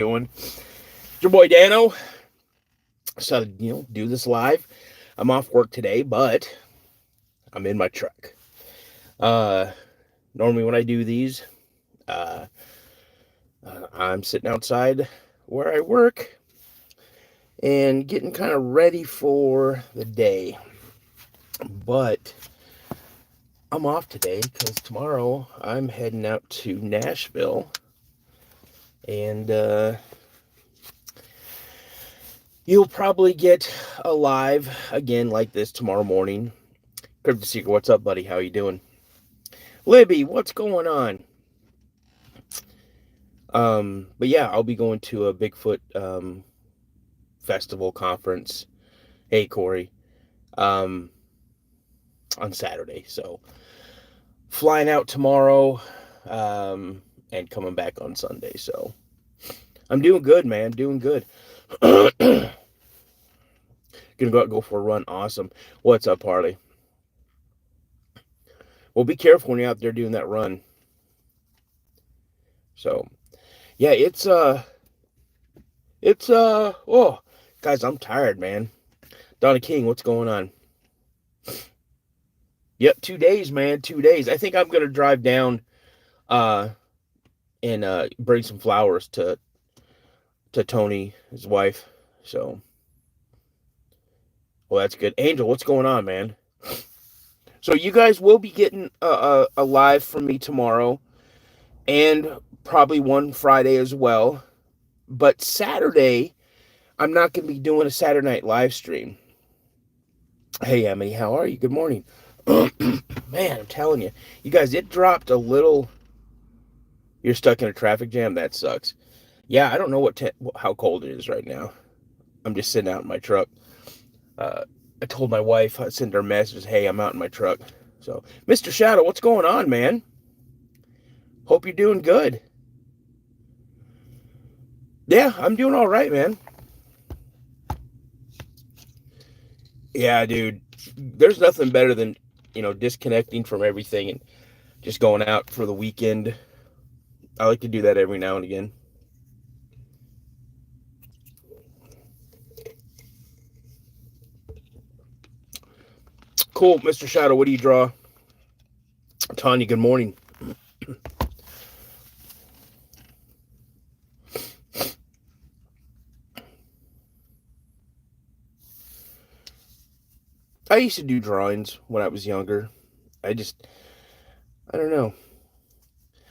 doing? It's your boy Dano. So, do this live. I'm off work today, but I'm in my truck. Uh, Normally when I do these, uh, I'm sitting outside where I work and getting kind of ready for the day. But I'm off today because tomorrow I'm heading out to Nashville and you'll probably get a live again like this tomorrow morning. Cryptid Secret, what's up, buddy? How you doing? Libby, what's going on? But yeah, I'll be going to a Bigfoot festival conference. Hey, Corey. Um, on Saturday. So flying out tomorrow, and coming back on Sunday. So I'm doing good, man. Doing good. Gonna go for a run. Awesome. What's up, Harley? Well, be careful when you're out there doing that run. So yeah, oh, guys, I'm tired, man. Donna King, what's going on? Yep, 2 days, man. 2 days. I think I'm gonna drive down, and bring some flowers to Tony, his wife. So, well, that's good. Angel, what's going on, man? So you guys will be getting a live from me tomorrow, and probably one Friday as well. But Saturday, I'm not gonna be doing a Saturday night live stream. Hey, Emily, how are you? Good morning. Man, I'm telling you, you guys, it dropped a little. You're stuck in a traffic jam? That sucks. Yeah, I don't know how cold it is right now. I'm just sitting out in my truck. I told my wife, I sent her messages, hey, I'm out in my truck. So, Mr. Shadow, what's going on, man? Hope you're doing good. Yeah, I'm doing all right, man. Yeah, dude, there's nothing better than, disconnecting from everything and just going out for the weekend. I like to do that every now and again. Cool, Mr. Shadow, what do you draw? Tanya, good morning. I used to do drawings when I was younger. I don't know.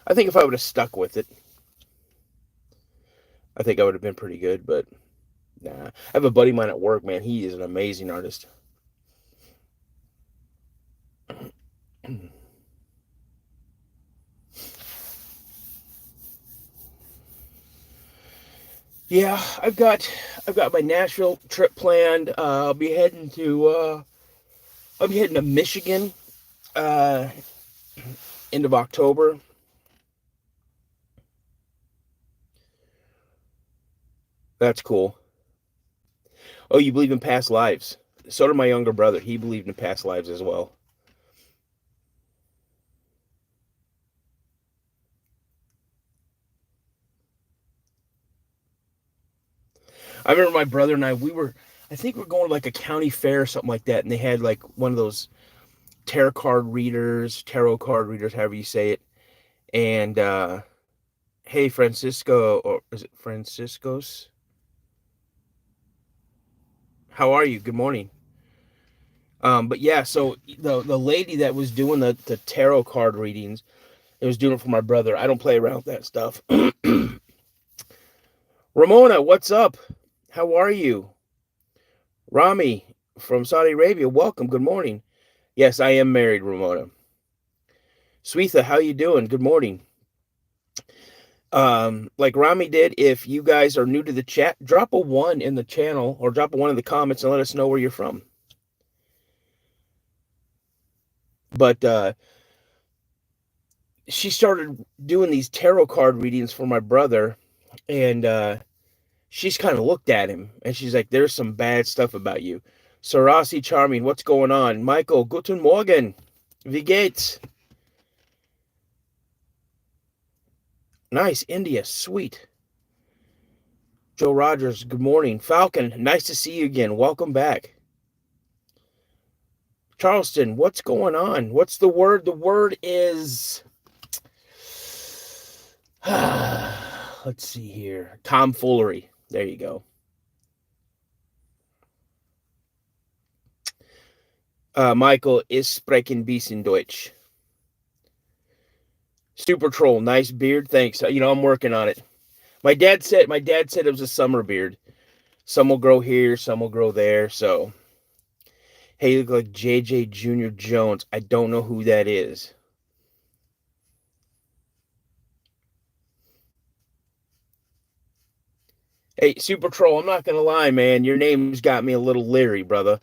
I think if I would have stuck with it, I think I would have been pretty good, but nah. I have a buddy of mine at work, man. He is an amazing artist. Yeah, I've got my Nashville trip planned. I'll be heading to Michigan, uh, end of October. That's cool. Oh, you believe in past lives? So did my younger brother. He believed in past lives as well. I remember my brother and I think we were going to like a county fair or something like that, and they had like one of those tarot card readers, however you say it. And hey, Francisco, or is it Franciscos? How are you? Good morning. But yeah, so the lady that was doing the tarot card readings, it was doing it for my brother. I don't play around with that stuff. Ramona, what's up? How are you? Rami from Saudi Arabia, welcome. Good morning. Yes, I am married, Ramona. Sweetha, how you doing? Good morning. Like Rami did, if you guys are new to the chat, drop a 1 in the channel or drop a 1 in the comments and let us know where you're from. But she started doing these tarot card readings for my brother, and she's kind of looked at him and she's like, there's some bad stuff about you. Sarasi Charming, what's going on? Michael, guten Morgen. Wie geht's? Nice, India, sweet. Joe Rogers, good morning. Falcon, nice to see you again. Welcome back. Charleston, what's going on? What's the word? The word is... let's see here. Tomfoolery. There you go. Michael, is sprechen bisschen Deutsch. Super Troll, nice beard. Thanks. I'm working on it. My dad said it was a summer beard. Some will grow here, some will grow there. So, hey, you look like JJ Junior Jones. I don't know who that is. Hey, Super Troll, I'm not gonna lie, man. Your name's got me a little leery, brother.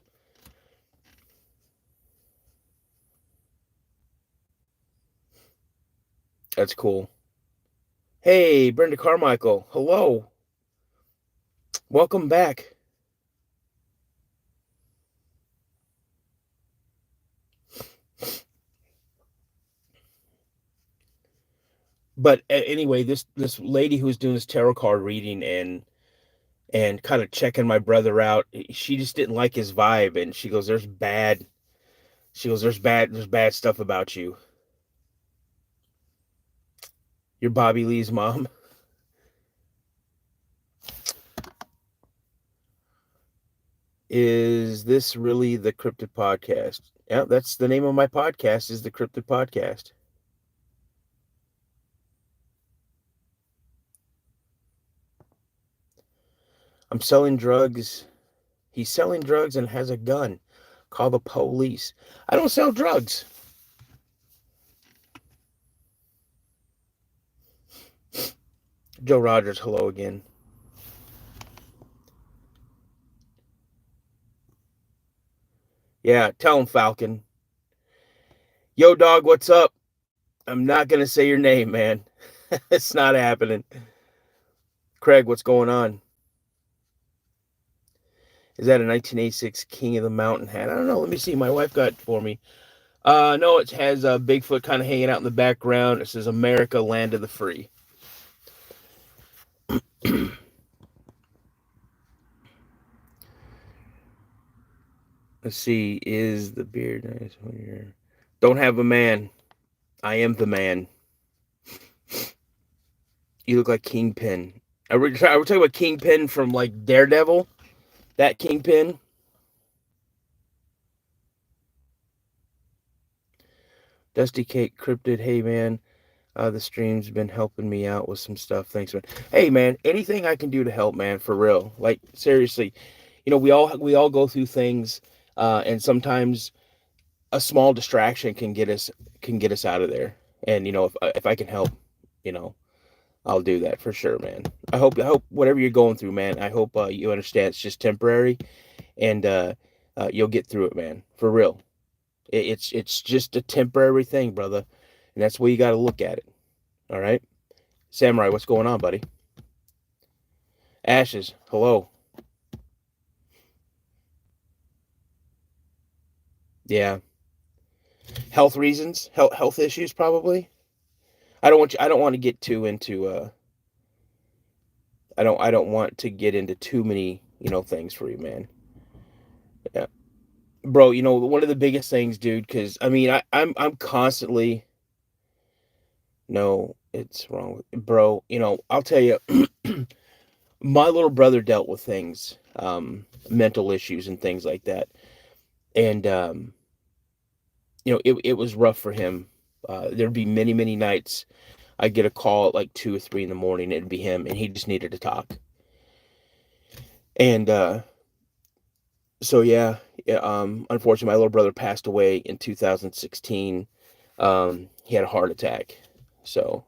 That's cool. Hey, Brenda Carmichael. Hello. Welcome back. But anyway, this lady who was doing this tarot card reading and kind of checking my brother out, she just didn't like his vibe, and she goes, there's bad stuff about you. You're Bobby Lee's mom. Is this really the Cryptid podcast? Yeah, that's the name of my podcast, is the Cryptid podcast. I'm selling drugs. He's selling drugs and has a gun. Call the police. I don't sell drugs. Joe Rogers, hello again. Yeah, tell him, Falcon. Yo, dog, what's up? I'm not going to say your name, man. It's not happening. Craig, what's going on? Is that a 1986 King of the Mountain hat? I don't know. Let me see. My wife got it for me. No, it has a Bigfoot kind of hanging out in the background. It says America, Land of the Free. Let's see. Is the beard nice? Don't have a man. I am the man. You look like Kingpin. Are we talking about Kingpin from like Daredevil? That Kingpin? Dusty Cake Cryptid, hey man, the stream's been helping me out with some stuff. Thanks, man. Hey man, anything I can do to help, man, for real. Like seriously, we all go through things, and sometimes a small distraction can get us out of there. And if I can help, I'll do that for sure, man. I hope whatever you're going through, man. I hope you understand it's just temporary, and you'll get through it, man. For real. It's just a temporary thing, brother, and that's where you got to look at it. All right, Samurai, what's going on, buddy? Ashes, hello. Yeah, health reasons, health issues, probably. I don't want to get too into. I don't want to get into too many things for you, man. Yeah, bro. One of the biggest things, dude, because I mean I'm constantly. No, it's wrong, bro. I'll tell you. My little brother dealt with things, mental issues and things like that, and it was rough for him. There'd be many nights I'd get a call at like 2 or 3 in the morning. It'd be him, and he just needed to talk. And so yeah, unfortunately, my little brother passed away in 2016. He had a heart attack. So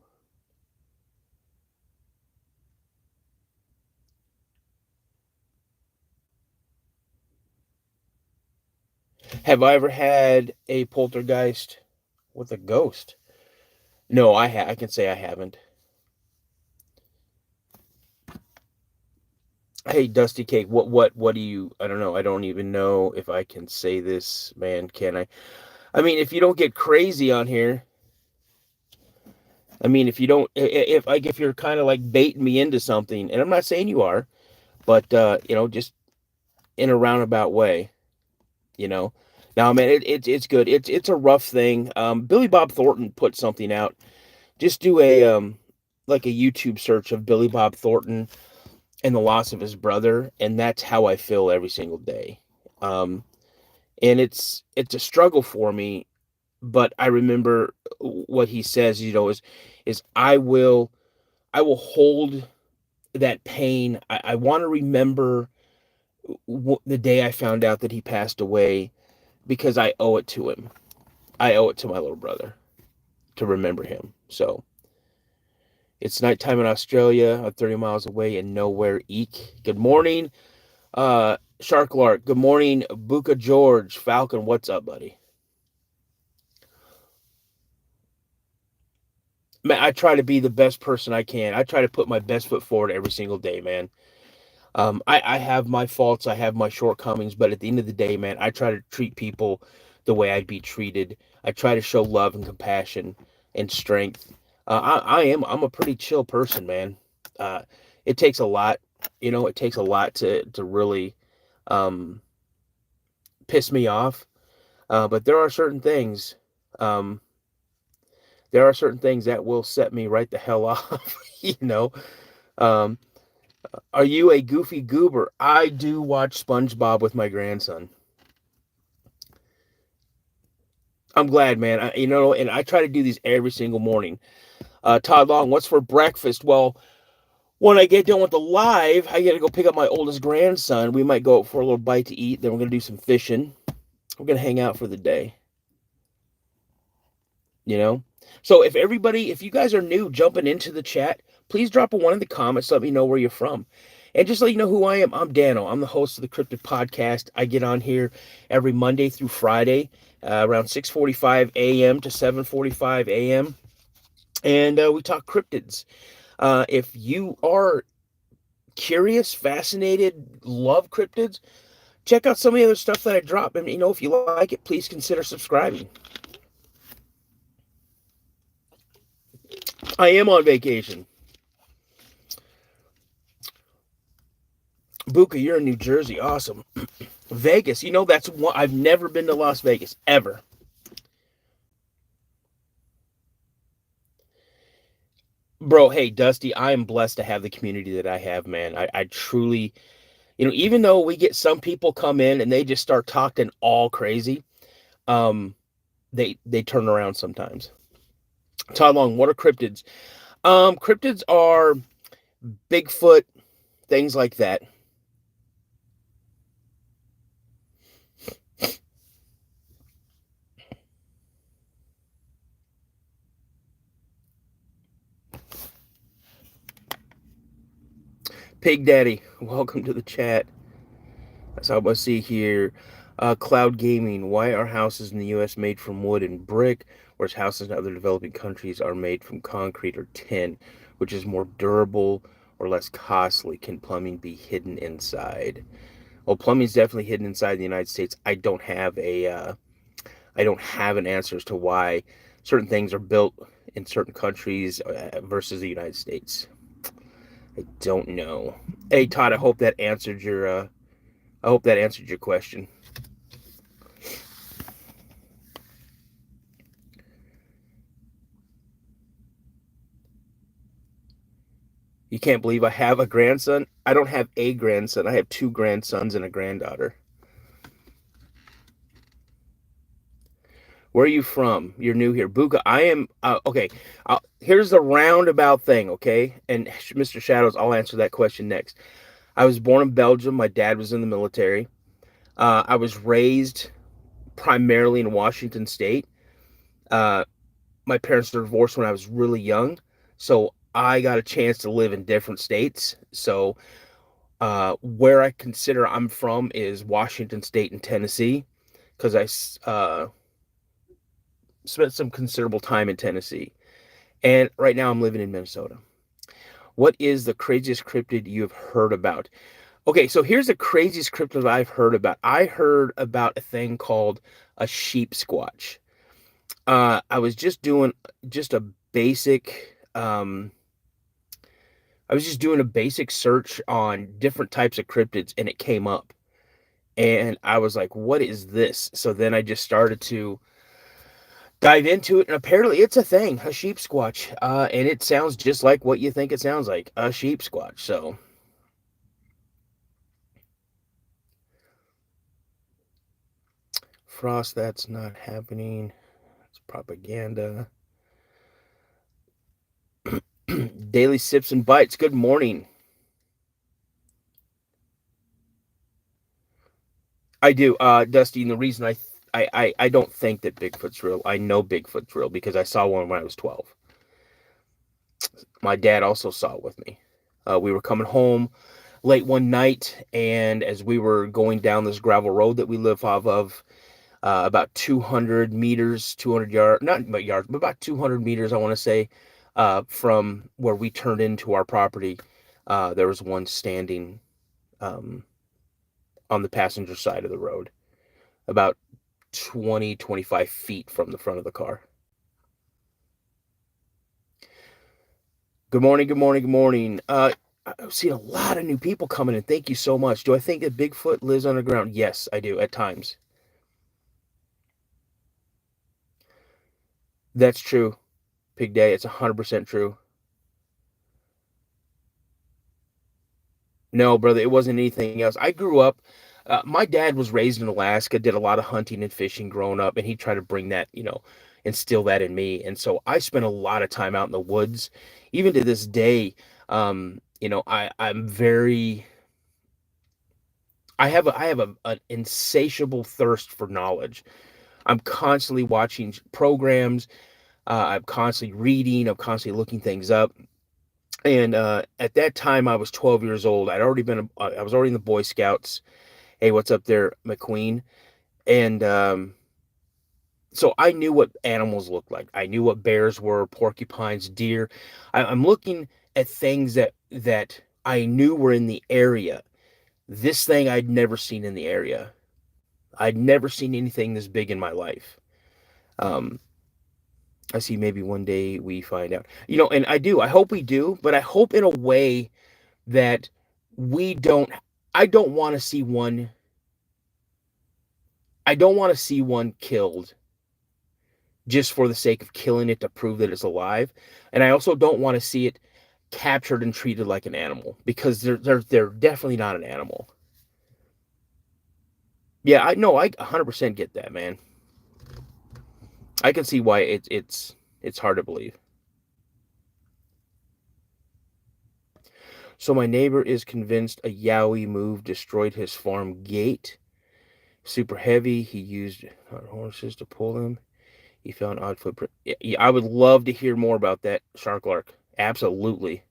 have I ever had a poltergeist with a ghost? No, I can say I haven't. Hey, Dusty Cake, what do you? I don't know. I don't even know if I can say this, man. Can I? I mean, if you don't get crazy on here, I mean, if you don't, if you're kind of like baiting me into something, and I'm not saying you are, but just in a roundabout way, you know. Now, man, it's good. It's a rough thing. Billy Bob Thornton put something out. Just do a like a YouTube search of Billy Bob Thornton and the loss of his brother, and that's how I feel every single day. Um, and it's a struggle for me, but I remember what he says. Is I will hold that pain. I want to remember the day I found out that he passed away because I owe it to him. I owe it to my little brother to remember him. So it's nighttime in Australia. I'm 30 miles away and nowhere. Eek. Good morning, Shark Lark. Good morning, Buka George. Falcon, what's up, buddy? Man, I try to be the best person I can. I try to put my best foot forward every single day, man. I have my faults, I have my shortcomings, but at the end of the day, man, I try to treat people the way I'd be treated. I try to show love and compassion and strength. I'm a pretty chill person, man. Uh, it takes a lot, it takes a lot to really um, piss me off. But um, there are certain things that will set me right the hell off, you know. Um, Are you a goofy goober? I do watch SpongeBob with my grandson. I'm glad, man. And I try to do these every single morning. Todd Long, what's for breakfast? Well, when I get done with the live, I got to go pick up my oldest grandson. We might go out for a little bite to eat. Then we're going to do some fishing. We're going to hang out for the day. So if you guys are new jumping into the chat, please drop a one in the comments. Let me know where you're from. And just let you know who I am. I'm Dano. I'm the host of the Cryptid podcast. I get on here every Monday through Friday, around 6:45 a.m. to 7:45 a.m. And we talk cryptids. If you are curious, fascinated, love cryptids, check out some of the other stuff that I drop. And if you like it, please consider subscribing. I am on vacation. Buka, you're in New Jersey. Awesome. Vegas. That's one. I've never been to Las Vegas, ever. Bro, hey, Dusty, I am blessed to have the community that I have, man. I truly, even though we get some people come in and they just start talking all crazy, um, they turn around sometimes. Todd Long, what are cryptids? Cryptids are Bigfoot, things like that. Pig Daddy, welcome to the chat. That's how I see here. Cloud Gaming, why are houses in the U.S. made from wood and brick, whereas houses in other developing countries are made from concrete or tin, which is more durable or less costly? Can plumbing be hidden inside? Well, plumbing is definitely hidden inside the United States. I don't have an answer as to why certain things are built in certain countries versus the United States. I don't know. Hey, Todd, I hope that answered your question. You can't believe I have a grandson? I don't have a grandson. I have two grandsons and a granddaughter. Where are you from? You're new here. Buka, I am, okay. Here's the roundabout thing, okay? And Mr. Shadows, I'll answer that question next. I was born in Belgium. My dad was in the military. I was raised primarily in Washington State. My parents were divorced when I was really young. So I got a chance to live in different states. So where I consider I'm from is Washington State and Tennessee, because I spent some considerable time in Tennessee. And right now I'm living in Minnesota. What is the craziest cryptid you have heard about? Okay, so here's the craziest cryptid I've heard about. I heard about a thing called a sheep squatch. I was just doing just a basic I was just doing a basic search on different types of cryptids and it came up. And I was like, what is this? So then I just started to dive into it, and apparently it's a thing, a sheep squatch. And it sounds just like what you think it sounds like, a sheep squatch. So Frost, that's not happening. It's propaganda. Daily Sips and Bites, good morning. I do, Dusty, and the reason I don't think that Bigfoot's real. I know Bigfoot's real because I saw one when I was 12. My dad also saw it with me. We were coming home late one night, and as we were going down this gravel road that we live off of, about 200 meters, 200 yards, not yards, but about 200 meters, I want to say, from where we turned into our property, there was one standing um, on the passenger side of the road, about 20, 25 feet from the front of the car. Good morning, good morning, good morning. I've seen a lot of new people coming in. Thank you so much. Do I think that Bigfoot lives underground? Yes, I do at times. That's true. Pig Day, it's 100% true. No, brother, it wasn't anything else. I grew up, my dad was raised in Alaska, did a lot of hunting and fishing growing up, and he tried to bring that, instill that in me. And so I spent a lot of time out in the woods. Even to this day, I'm very, I have an insatiable thirst for knowledge. I'm constantly watching programs. I'm constantly reading. I'm constantly looking things up. And at that time, I was 12 years old. I was already in the Boy Scouts. Hey, what's up there, McQueen? And so I knew what animals looked like. I knew what bears were, porcupines, deer. I'm looking at things that I knew were in the area. This thing I'd never seen in the area. I'd never seen anything this big in my life. Um, I see maybe one day we find out. And I do. I hope we do, but I hope in a way that we don't I don't want to see one I don't want to see one killed just for the sake of killing it to prove that it's alive. And I also don't want to see it captured and treated like an animal because they're definitely not an animal. Yeah, I know, I 100% get that, man. I can see why it's hard to believe. So my neighbor is convinced a Yowie move destroyed his farm gate. Super heavy. He used horses to pull them. He found odd footprint. Yeah, I would love to hear more about that, Sharklark. Absolutely.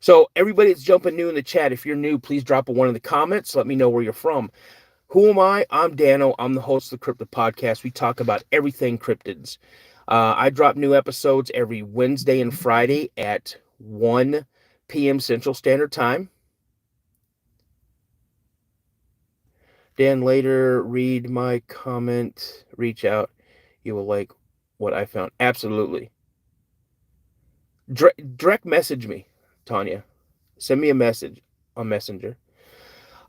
So everybody that's jumping new in the chat, if you're new, please drop a one in the comments. Let me know where you're from. Who am I? I'm Dano. I'm the host of the Cryptid Podcast. We talk about everything cryptids. I drop new episodes every Wednesday and Friday at 1 p.m. Central Standard Time. Dan, later read my comment. Reach out. You will like what I found. Absolutely. Direct message me, Tanya. Send me a message on Messenger.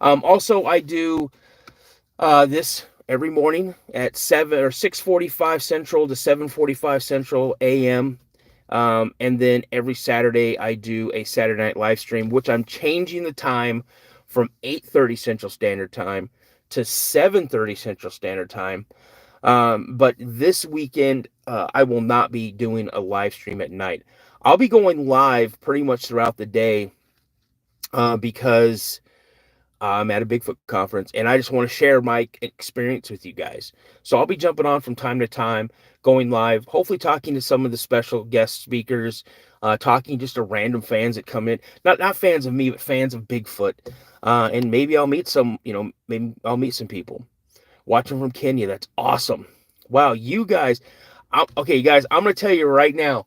Also, I do this every morning at 6:45 Central to 7:45 Central a.m. And then every Saturday I do a Saturday night live stream, which I'm changing the time from 8:30 Central Standard Time to 7:30 Central Standard Time. But this weekend, I will not be doing a live stream at night. I'll be going live pretty much throughout the day because I'm at a Bigfoot conference and I just want to share my experience with you guys. So I'll be jumping on from time to time, going live, hopefully talking to some of the special guest speakers, talking just to random fans that come in. Not fans of me, but fans of Bigfoot. And maybe I'll meet maybe I'll meet some people. Watching from Kenya, that's awesome. Wow, you guys. Okay, guys, I'm going to tell you right now,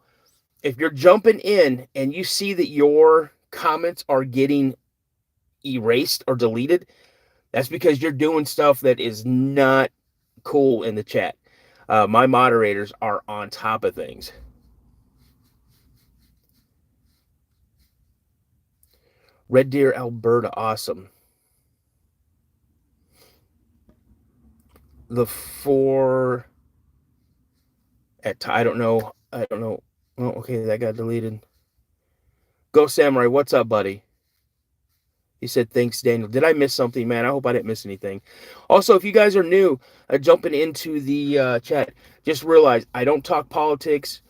if you're jumping in and you see that your comments are getting erased or deleted, that's because you're doing stuff that is not cool in the chat. My moderators are on top of things. Red Deer, Alberta. Awesome. The four at I don't know. I don't know. Oh, okay, that got deleted. Go Samurai, what's up, buddy? He said, thanks, Daniel. Did I miss something, man? I hope I didn't miss anything. Also, if you guys are new, jumping into the chat, just realize I don't talk politics.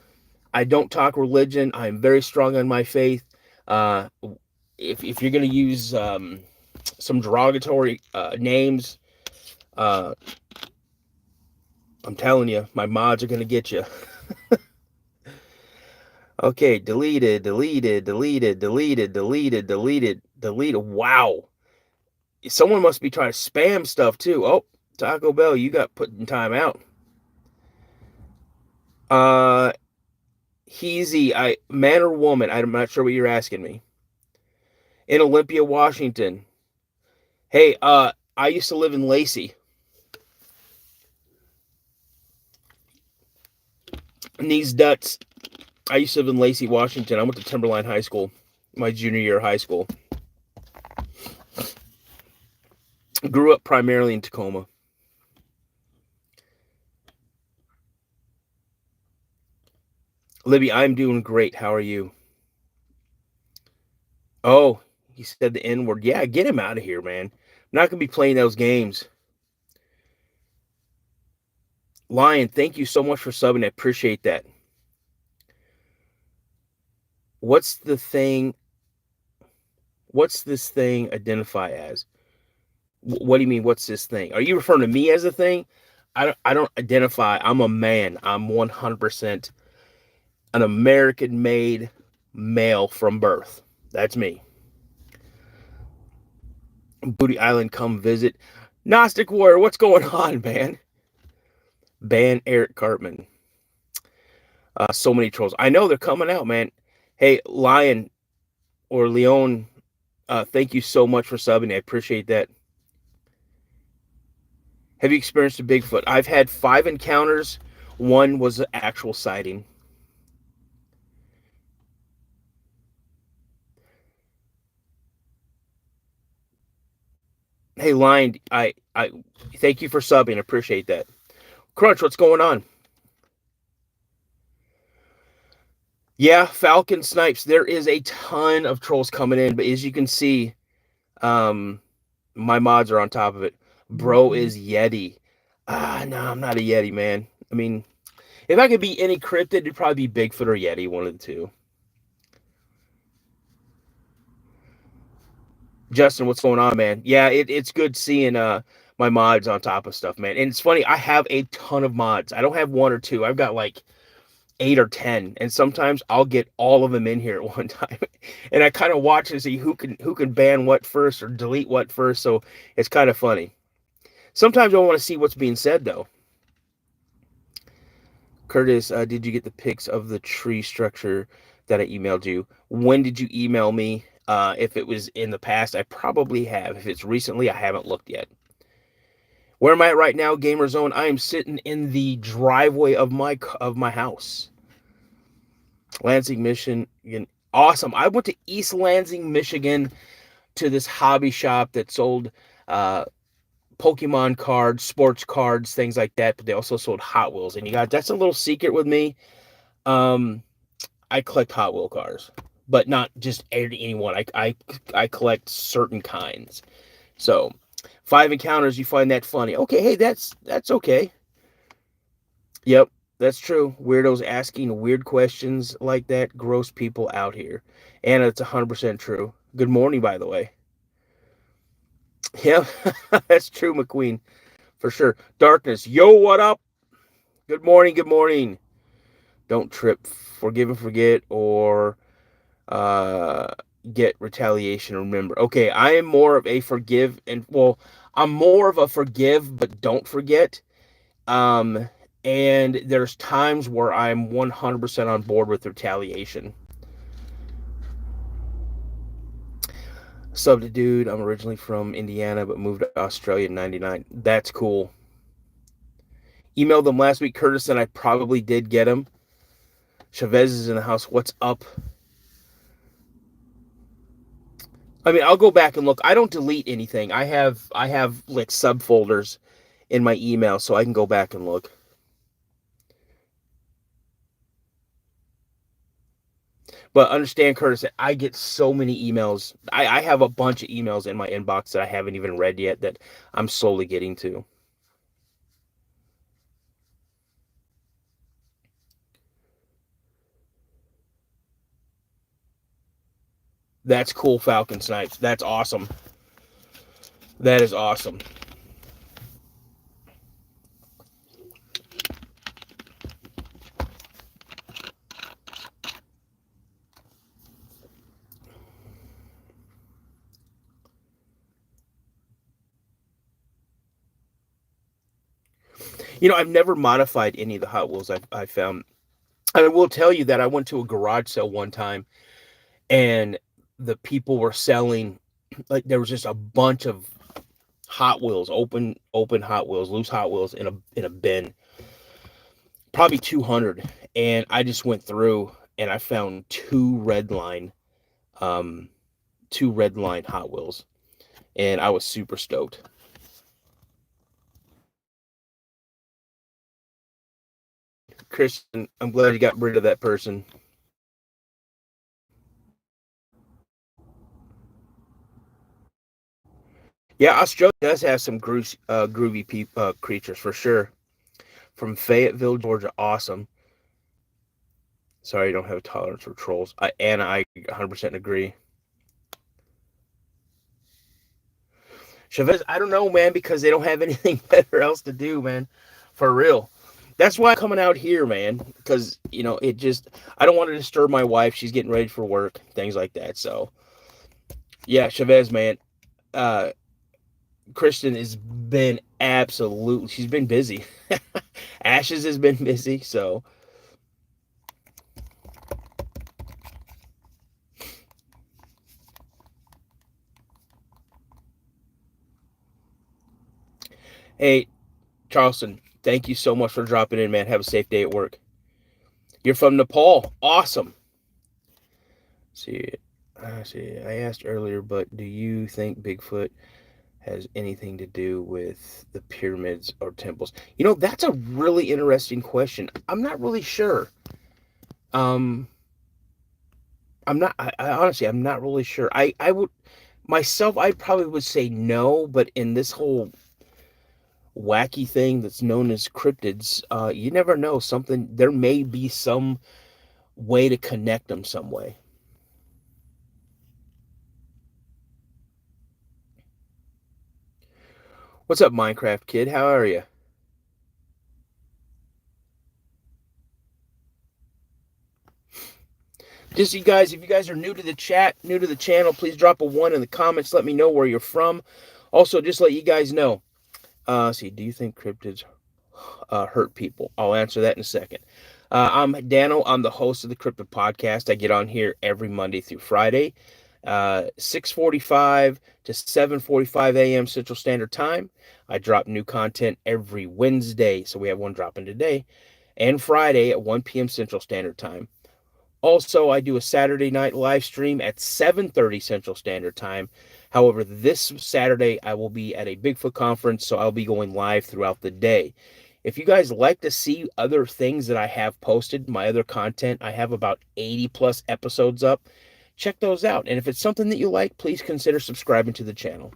I don't talk religion. I'm very strong on my faith. Uh, if you're going to use some derogatory names, I'm telling you, my mods are going to get you. Okay, deleted. Wow. Someone must be trying to spam stuff too. Oh, Taco Bell, you got put in time out. Heezy, man or woman? I'm not sure what you're asking me. In Olympia, Washington. Hey, I used to live in Lacey. And these nuts. I used to live in Lacey, Washington. I went to Timberline High School, my junior year of high school. Grew up primarily in Tacoma. Libby, I'm doing great. How are you? Oh, he said the N word. Yeah, get him out of here, man. I'm not going to be playing those games. Lion, thank you so much for subbing. I appreciate that. What's the thing? What's this thing identify as? What do you mean, what's this thing? Are you referring to me as a thing? I don't identify. I'm a man. I'm 100% an American-made male from birth. That's me. Booty Island, come visit. Gnostic Warrior, what's going on, man? Ban Eric Cartman. So many trolls. I know they're coming out, man. Hey, Lion or Leon, thank you so much for subbing. I appreciate that. Have you experienced a Bigfoot? I've had 5 encounters. One was an actual sighting. Hey, Lion, I thank you for subbing. I appreciate that. Crunch, what's going on? Yeah, Falcon Snipes. There is a ton of trolls coming in, but as you can see, my mods are on top of it. Bro is Yeti. No, I'm not a Yeti, man. I mean, if I could be any cryptid, it'd probably be Bigfoot or Yeti, one of the two. Justin, what's going on, man? Yeah, it's good seeing my mods on top of stuff, man. And it's funny, I have a ton of mods. I don't have 1 or 2. I've got like 8 or 10, and sometimes I'll get all of them in here at one time. And I kind of watch and see who can ban what first or delete what first. So it's kind of funny. Sometimes I want to see what's being said though. Curtis, did you get the pics of the tree structure that I emailed you? When did you email me? If it was in the past, I probably have. If it's recently, I haven't looked yet. Where am I at right now, Gamer Zone? I am sitting in the driveway of my house. Lansing, Michigan. Awesome. I went to East Lansing, Michigan to this hobby shop that sold Pokemon cards, sports cards, things like that, but they also sold Hot Wheels. And you guys, that's a little secret with me. I collect Hot Wheel cars, but not just anyone. I collect certain kinds. So 5 encounters, you find that funny. Okay, hey, that's okay. Yep, that's true. Weirdos asking weird questions like that gross people out here. And it's 100% true. Good morning, by the way. Yeah, that's true, McQueen. For sure. Darkness, yo, what up? Good morning, good morning. Don't trip. Forgive and forget or get retaliation. Remember. Okay, I am more of a forgive and, well, I'm more of a forgive but don't forget. And there's times where I'm 100% on board with retaliation. Sub to dude, I'm originally from Indiana but moved to Australia in 99. That's cool. Emailed them last week. Curtis said I probably did get him. Chavez is in the house. What's up? I mean, I'll go back and look. I don't delete anything. I have like subfolders in my email, so I can go back and look. But understand, Curtis, I get so many emails. I have a bunch of emails in my inbox that I haven't even read yet that I'm slowly getting to. That's cool, Falcon Snipes. That's awesome. That is awesome. I've never modified any of the Hot Wheels I've found. I will tell you that I went to a garage sale one time, and the people were selling, like, there was just a bunch of Hot Wheels, open Hot Wheels, loose Hot Wheels in a bin, probably 200. And I just went through and I found um, two red line Hot Wheels, and I was super stoked. Christian, I'm glad you got rid of that person. Yeah, Australia does have some groovy creatures for sure. From Fayetteville, Georgia, awesome. Sorry, you don't have a tolerance for trolls. I 100% agree. Chavez, I don't know, man, because they don't have anything better else to do, man. For real. That's why I'm coming out here, man. Because, it just, I don't want to disturb my wife. She's getting ready for work, things like that. So, yeah, Chavez, man. Uh, Kristen has been absolutely, she's been busy. Ashes has been busy. So, hey, Charleston, thank you so much for dropping in, man. Have a safe day at work. You're from Nepal. Awesome. See, I asked earlier, but do you think Bigfoot has anything to do with the pyramids or temples? That's a really interesting question. I'm not really sure. Um, I'm not. I honestly, I'm not really sure. I would myself. I probably would say no, but in this whole wacky thing that's known as cryptids, you never know. Something there may be some way to connect them some way. What's up, Minecraft kid? How are you? Just you guys, if you guys are new to the chat, new to the channel, please drop a one in the comments. Let me know where you're from. Also, just let you guys know. See, do you think cryptids hurt people? I'll answer that in a second. I'm Dano. I'm the host of the Cryptid podcast. I get on here every Monday through Friday, 6:45 to 7:45 a.m. Central Standard Time. I drop new content every Wednesday, so we have one dropping today, and Friday at 1 p.m. Central Standard Time. Also, I do a Saturday night live stream at 7:30 Central Standard Time. However, this Saturday I will be at a Bigfoot conference, so I'll be going live throughout the day. If you guys like to see other things that I have posted, my other content, I have about 80 plus episodes up. Check those out. And if it's something that you like, please consider subscribing to the channel.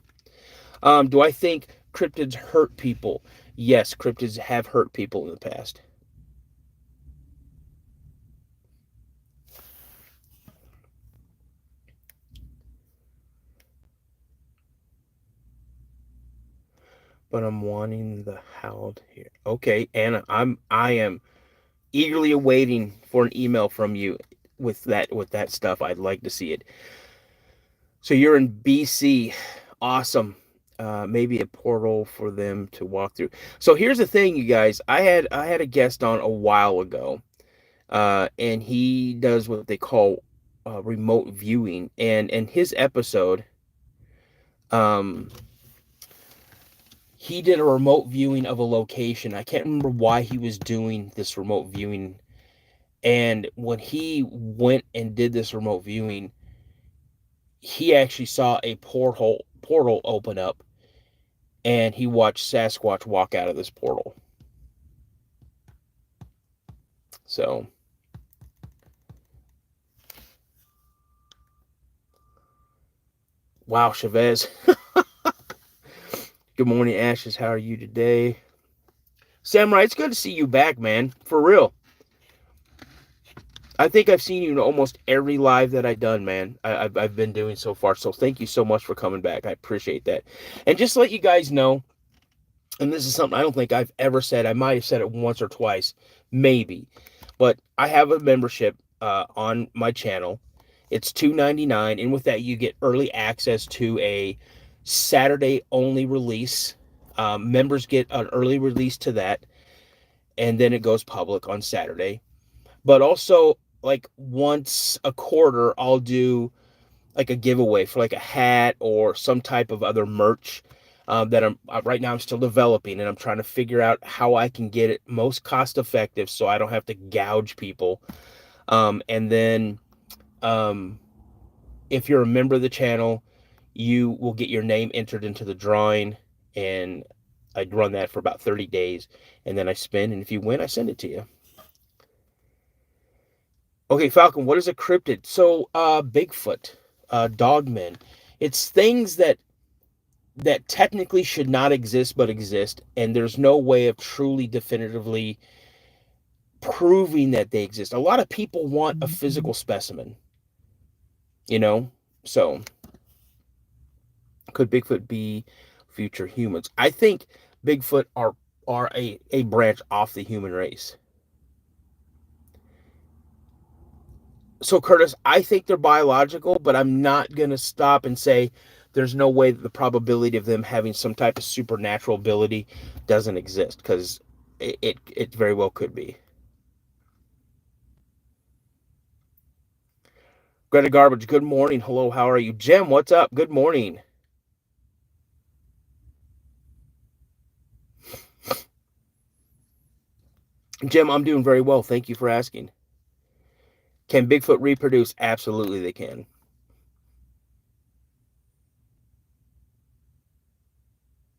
Do I think cryptids hurt people? Yes, cryptids have hurt people in the past. But I'm wanting the howled here. Okay, Anna, I am eagerly awaiting for an email from you with that stuff. I'd like to see it. So you're in BC. Awesome. Maybe a portal for them to walk through. So here's the thing, you guys. I had a guest on a while ago, and he does what they call remote viewing. And in his episode, um, he did a remote viewing of a location. I can't remember why he was doing this remote viewing. And when he went and did this remote viewing, he actually saw a portal open up, and he watched Sasquatch walk out of this portal. So, wow, Chavez. Good morning, Ashes. How are you today? Samurai, it's good to see you back, man. For real. I think I've seen you in almost every live that I've done, man. I've been doing so far. So thank you so much for coming back. I appreciate that. And just to let you guys know, and this is something I don't think I've ever said. I might have said it once or twice, maybe. But I have a membership on my channel. It's $2.99, and with that you get early access to a Saturday only release. Members get an early release to that, and then it goes public on Saturday. But also, like, once a quarter, I'll do like a giveaway for like a hat or some type of other merch that I'm right now I'm still developing, and I'm trying to figure out how I can get it most cost effective so I don't have to gouge people. And then if you're a member of the channel, you will get your name entered into the drawing, and I'd run that for about 30 days, and then I spin, and if you win, I send it to you. Okay, Falcon, what is a cryptid? So, Bigfoot, dogmen. It's things that technically should not exist but exist, and there's no way of truly definitively proving that they exist. A lot of people want a physical specimen, you know? So, could Bigfoot be future humans? I think Bigfoot are a branch off the human race. So, Curtis, I think they're biological, but I'm not going to stop and say there's no way that the probability of them having some type of supernatural ability doesn't exist, because it very well could be. Greta Garbage, good morning. Hello, how are you? Jim, what's up? Good morning. Jim, I'm doing very well. Thank you for asking. Can Bigfoot reproduce? Absolutely, they can.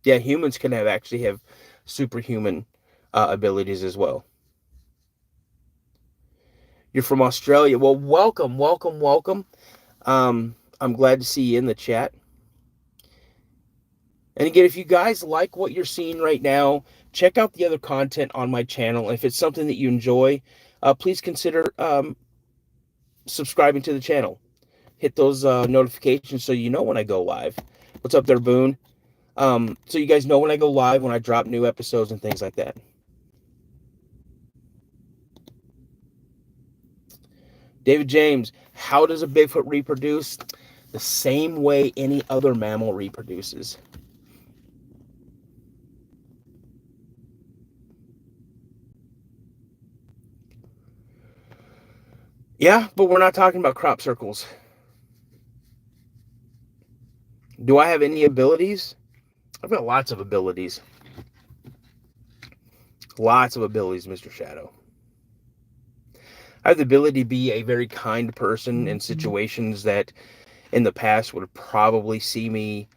Yeah, humans can actually have superhuman abilities as well. You're from Australia. Well, welcome, welcome, welcome. I'm glad to see you in the chat. And again, if you guys like what you're seeing right now, check out the other content on my channel. If it's something that you enjoy, please consider subscribing to the channel. Hit those notifications so you know when I go live. What's up there, Boone? So you guys know when I go live, when I drop new episodes and things like that. David James, how does a Bigfoot reproduce? The same way any other mammal reproduces. Yeah, but we're not talking about crop circles. Do I have any abilities? I've got lots of abilities. Lots of abilities, Mr. Shadow. I have the ability to be a very kind person in situations that in the past would probably see me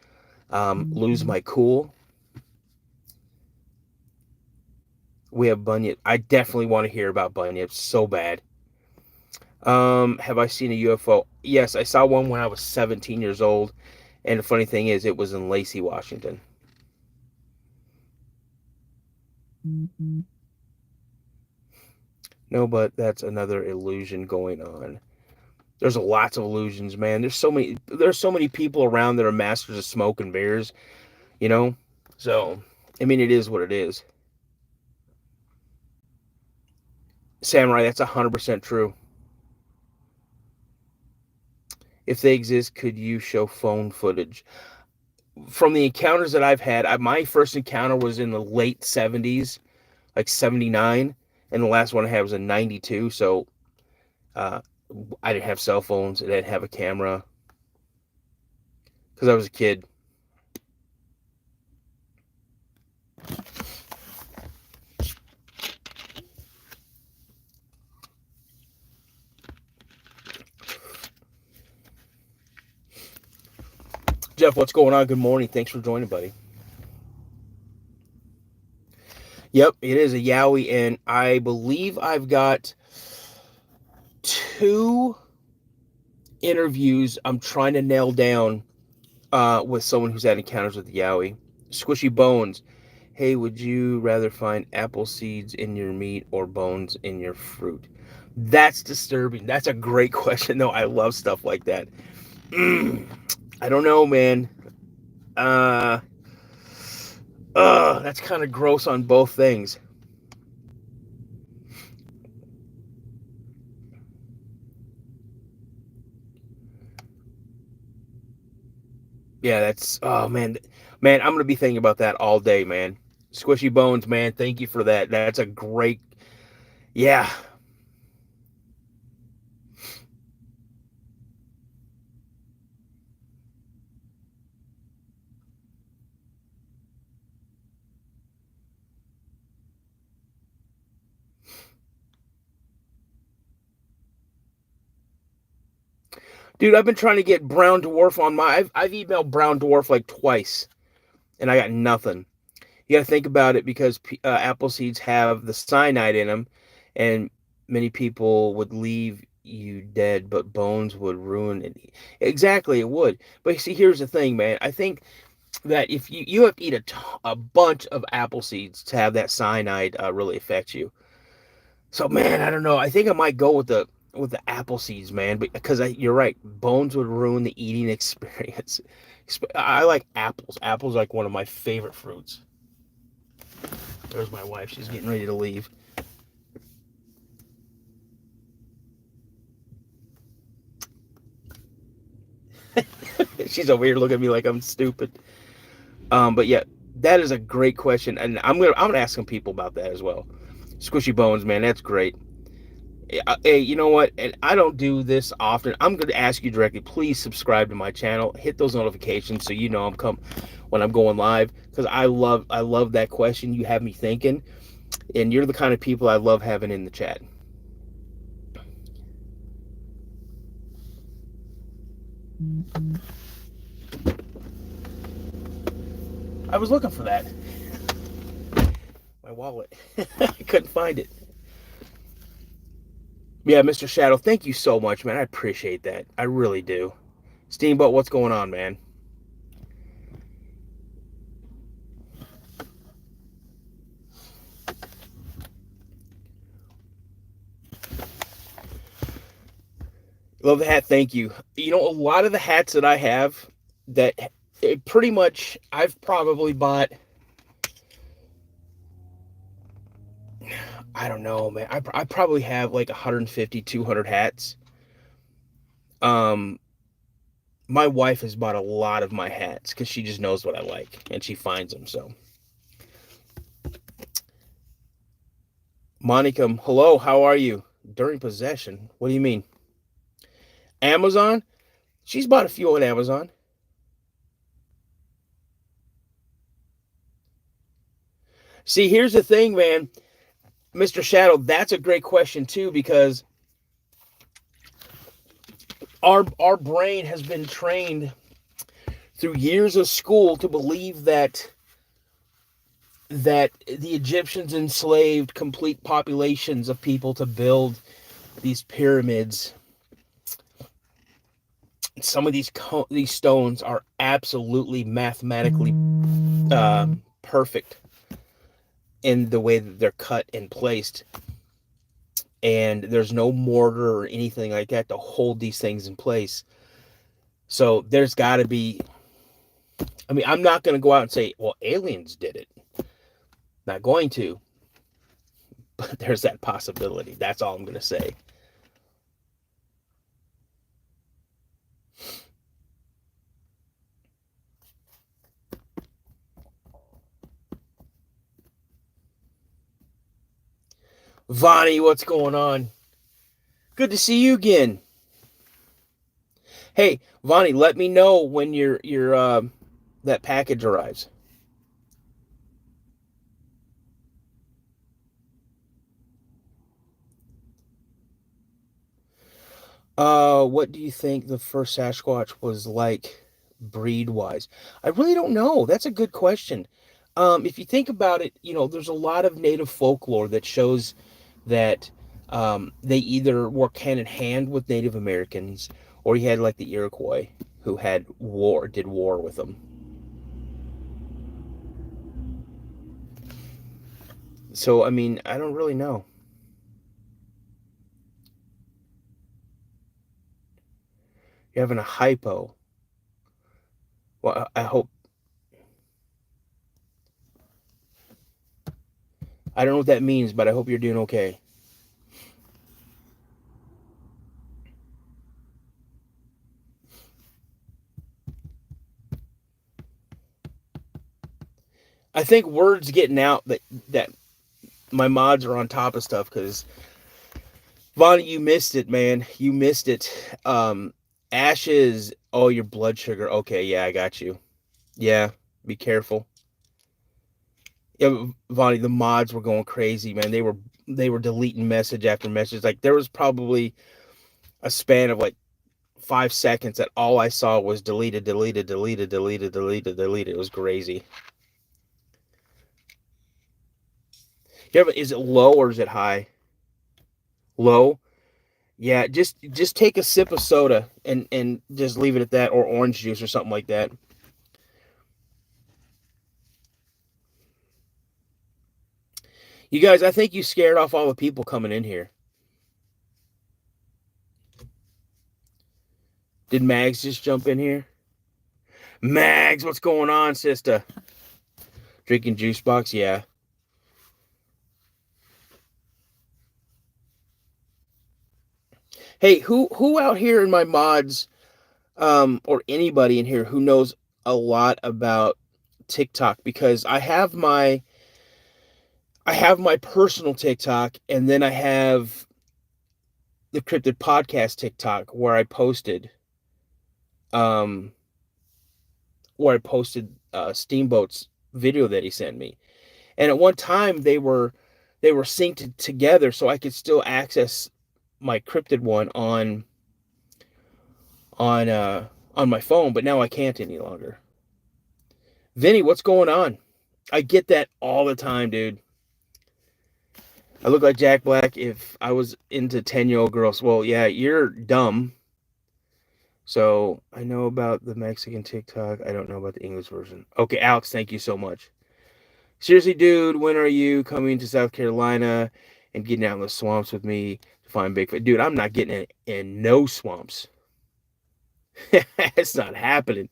lose my cool. We have bunyip. I definitely want to hear about bunyips so bad. Have I seen a UFO? Yes, I saw one when I was 17 years old. And the funny thing is, it was in Lacey, Washington. No, but that's another illusion going on. There's lots of illusions, man. There's so many people around that are masters of smoke and mirrors, you know? So, I mean, it is what it is. Samurai, that's 100% true. If they exist, could you show phone footage? From the encounters that I've had, my first encounter was in the late 70s, like 79, and the last one I had was in 92, so I didn't have cell phones, I didn't have a camera, because I was a kid. Jeff, what's going on? Good morning. Thanks for joining, buddy. Yep, it is a Yowie, and I believe I've got 2 interviews I'm trying to nail down with someone who's had encounters with the Yowie. Squishy Bones. Hey, would you rather find apple seeds in your meat or bones in your fruit? That's disturbing. That's a great question, though. I love stuff like that. I don't know, man. Uh, that's kind of gross on both things. Yeah, that's man. I'm gonna be thinking about that all day, man. Squishy Bones, man. Thank you for that. That's a great, yeah, dude. I've been trying to get Brown Dwarf on my. I've emailed Brown Dwarf like twice, and I got nothing. You got to think about it because apple seeds have the cyanide in them, and many people would leave you dead, but bones would ruin it. Exactly, it would. But see, here's the thing, man. I think that if you have to eat a bunch of apple seeds to have that cyanide really affect you. So man, I don't know. I think I might go with the apple seeds, man, because you're right. Bones would ruin the eating experience. I like apples. Apples are like one of my favorite fruits. There's my wife. She's getting ready to leave. She's over here looking at me like I'm stupid. But yeah, that is a great question, and I'm gonna ask some people about that as well. Squishy Bones, man, that's great. Hey, you know what? And I don't do this often. I'm going to ask you directly. Please subscribe to my channel. Hit those notifications so you know when I'm going live. Because I love that question. You have me thinking, and you're the kind of people I love having in the chat. I was looking for that. My wallet. I couldn't find it. Yeah, Mr. Shadow, thank you so much, man. I appreciate that. I really do. Steamboat, what's going on, man? Love the hat. Thank you. You know, a lot of the hats that I have that pretty much I've probably bought, I don't know, man. I probably have like 150, 200 hats. Um, my wife has bought a lot of my hats because she just knows what I like and she finds them. So, Monica, hello, how are you? During possession? What do you mean? Amazon? She's bought a few on Amazon. See, here's the thing, man. Mr. Shadow, that's a great question too because our brain has been trained through years of school to believe that the Egyptians enslaved complete populations of people to build these pyramids. Some of these stones are absolutely mathematically perfect in the way that they're cut and placed, and there's no mortar or anything like that to hold these things in place. So there's got to be. I mean, I'm not going to go out and say, well, aliens did it. Not going to, but there's that possibility. That's all I'm going to say. Vonnie, what's going on? Good to see you again. Hey, Vonnie, let me know when your that package arrives. What do you think the first Sasquatch was like breed wise? I really don't know. That's a good question. If you think about it, there's a lot of native folklore that shows that they either work hand in hand with Native Americans, or you had like the Iroquois who did war with them. So I mean, I don't really know. You're having a hypo. Well, I hope. I don't know what that means, but I hope you're doing okay. I think word's getting out that my mods are on top of stuff because Vonnie, you missed it, man. You missed it. Ashes. Oh, your blood sugar. Okay, yeah, I got you. Yeah, be careful. Yeah, Vonnie, the mods were going crazy, man. They were deleting message after message. Like there was probably a span of like 5 seconds that all I saw was deleted, deleted, deleted, deleted, deleted, deleted. It was crazy. Yeah, but is it low or is it high? Low. Yeah, just take a sip of soda and just leave it at that, or orange juice or something like that. You guys, I think you scared off all the people coming in here. Did Mags just jump in here? Mags, what's going on, sister? Drinking juice box, yeah. Hey, who out here in my mods, or anybody in here who knows a lot about TikTok? Because I have my personal TikTok, and then I have the Cryptid podcast TikTok um where I posted Steamboat's video that he sent me. And at one time they were synced together so I could still access my Cryptid one on uh on my phone, but now I can't any longer. Vinny, what's going on? I get that all the time, dude. I look like Jack Black if I was into 10-year-old girls. Well, yeah, you're dumb. So I know about the Mexican TikTok. I don't know about the English version. Okay, Alex, thank you so much. Seriously, dude, when are you coming to South Carolina and getting out in the swamps with me to find Bigfoot? Dude, I'm not getting in no swamps. It's not happening.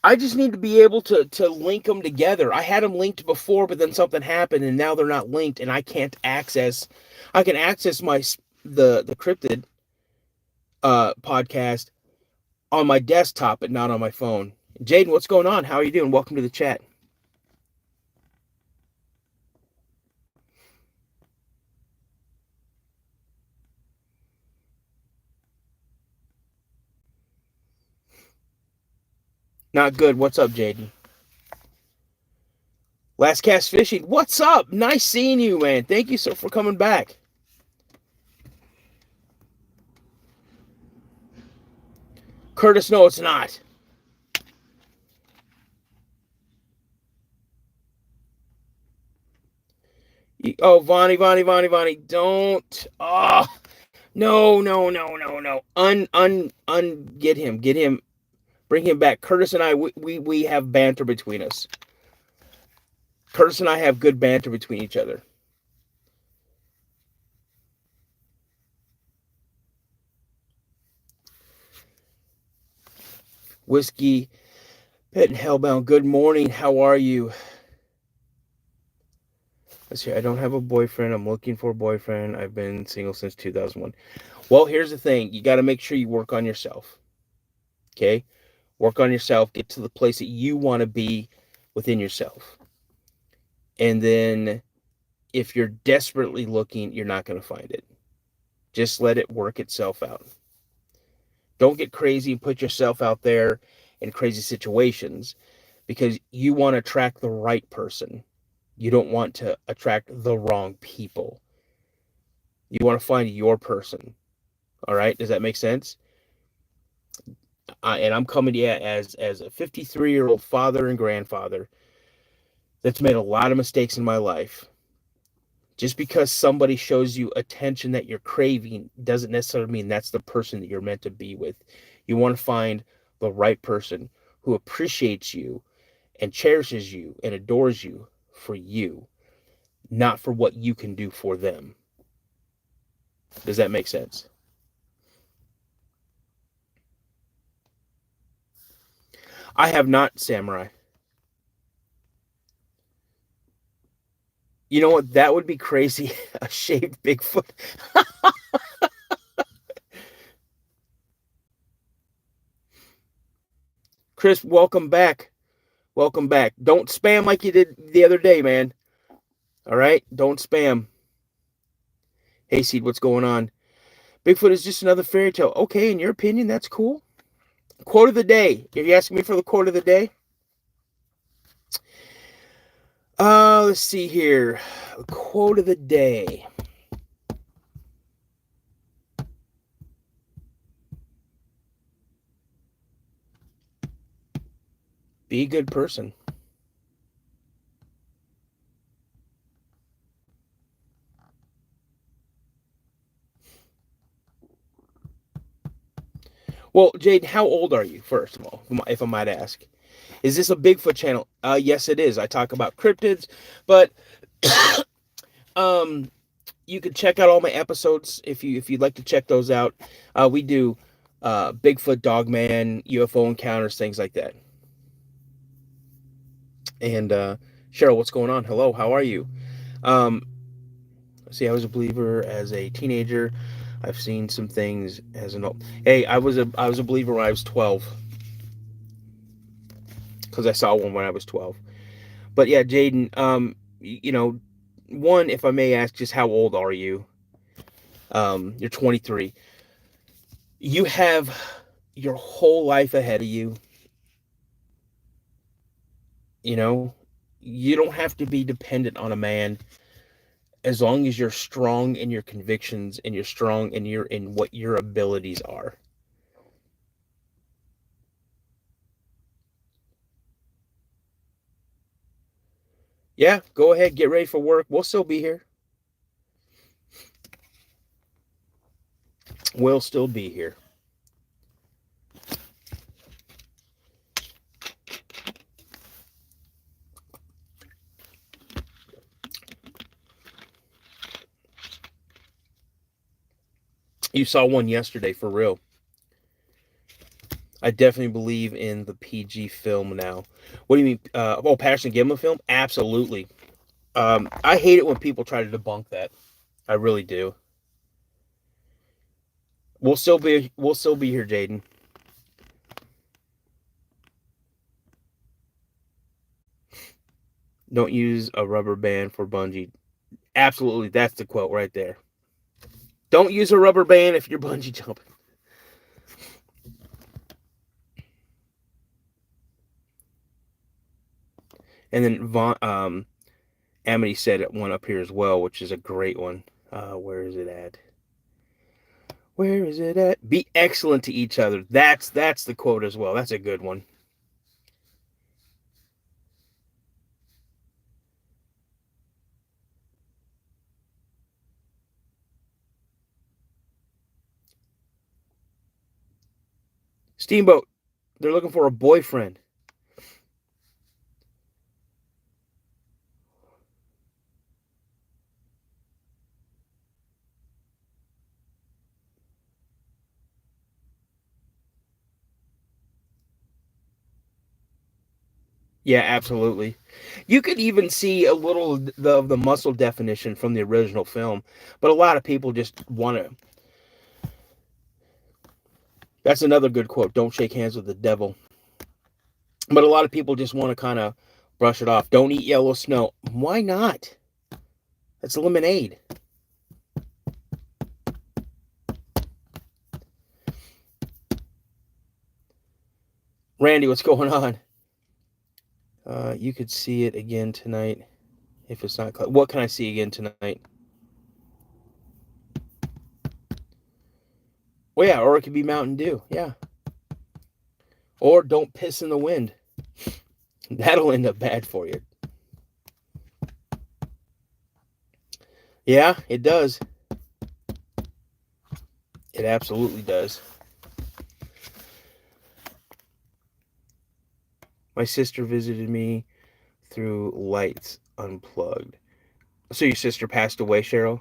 I just need to be able to link them together. I had them linked before, but then something happened, and now they're not linked, and I can't access. I can access the Cryptid podcast on my desktop, but not on my phone. Jaden, what's going on? How are you doing? Welcome to the chat. Not good. What's up, Jaden? Last Cast Fishing. What's up? Nice seeing you, man. Thank you so for coming back. Curtis, no, it's not. Oh, Vonnie, don't. Oh, no, no, no, no, no. Get him. Get him. Bring him back. Curtis and I, we have banter between us. Curtis and I have good banter between each other. Whiskey, Pet and Hellbound, good morning. How are you? Let's see. I don't have a boyfriend. I'm looking for a boyfriend. I've been single since 2001. Well, here's the thing. You got to make sure you work on yourself. Okay? Work on yourself. Get to the place that you want to be within yourself. And then if you're desperately looking, you're not going to find it. Just let it work itself out. Don't get crazy and put yourself out there in crazy situations because you want to attract the right person. You don't want to attract the wrong people. You want to find your person. All right? Does that make sense? And I'm coming to you as a 53-year-old father and grandfather that's made a lot of mistakes in my life. Just because somebody shows you attention that you're craving doesn't necessarily mean that's the person that you're meant to be with. You want to find the right person who appreciates you and cherishes you and adores you for you, not for what you can do for them. Does that make sense? I have not, Samurai. You know what? That would be crazy. A shaved Bigfoot. Chris, welcome back. Welcome back. Don't spam like you did the other day, man. All right? Don't spam. Hey, Seed, what's going on? Bigfoot is just another fairy tale. Okay, in your opinion, that's cool. Quote of the day. Are you asking me for the quote of the day? Let's see here. Quote of the day. Be a good person. Well, Jade, how old are you, first of all, if I might ask? Is this a Bigfoot channel? Yes, it is. I talk about cryptids, but um, you can check out all my episodes if you'd like to check those out. We do Bigfoot, Dogman, UFO encounters, things like that. And Cheryl, what's going on? Hello, how are you? See, I was a believer as a teenager. I've seen some things as an old. Hey, I was a believer when I was 12 because I saw one when I was 12. But yeah, Jaden, one, if I may ask, just how old are you? You're 23. You have your whole life ahead of you. You know, you don't have to be dependent on a man as long as you're strong in your convictions and you're strong in what your abilities are. Yeah, go ahead, get ready for work. We'll still be here. We'll still be here. You saw one yesterday, for real. I definitely believe in the PG film now. What do you mean? Patterson Gimlin film? Absolutely. I hate it when people try to debunk that. I really do. We'll still be here, Jaden. Don't use a rubber band for bungee. Absolutely, that's the quote right there. Don't use a rubber band if you're bungee jumping. And then Amity said one up here as well, which is a great one. Where is it at? Where is it at? Be excellent to each other. That's the quote as well. That's a good one. Steamboat, they're looking for a boyfriend. Yeah, absolutely. You could even see a little of the muscle definition from the original film, but a lot of people just want to. That's another good quote. Don't shake hands with the devil. But a lot of people just want to kind of brush it off. Don't eat yellow snow. Why not? That's lemonade. Randy, what's going on? You could see it again tonight. If it's not, what can I see again tonight? Well, yeah, or it could be Mountain Dew. Yeah. Or don't piss in the wind. That'll end up bad for you. Yeah, it does. It absolutely does. My sister visited me through Lights Unplugged. So your sister passed away, Cheryl?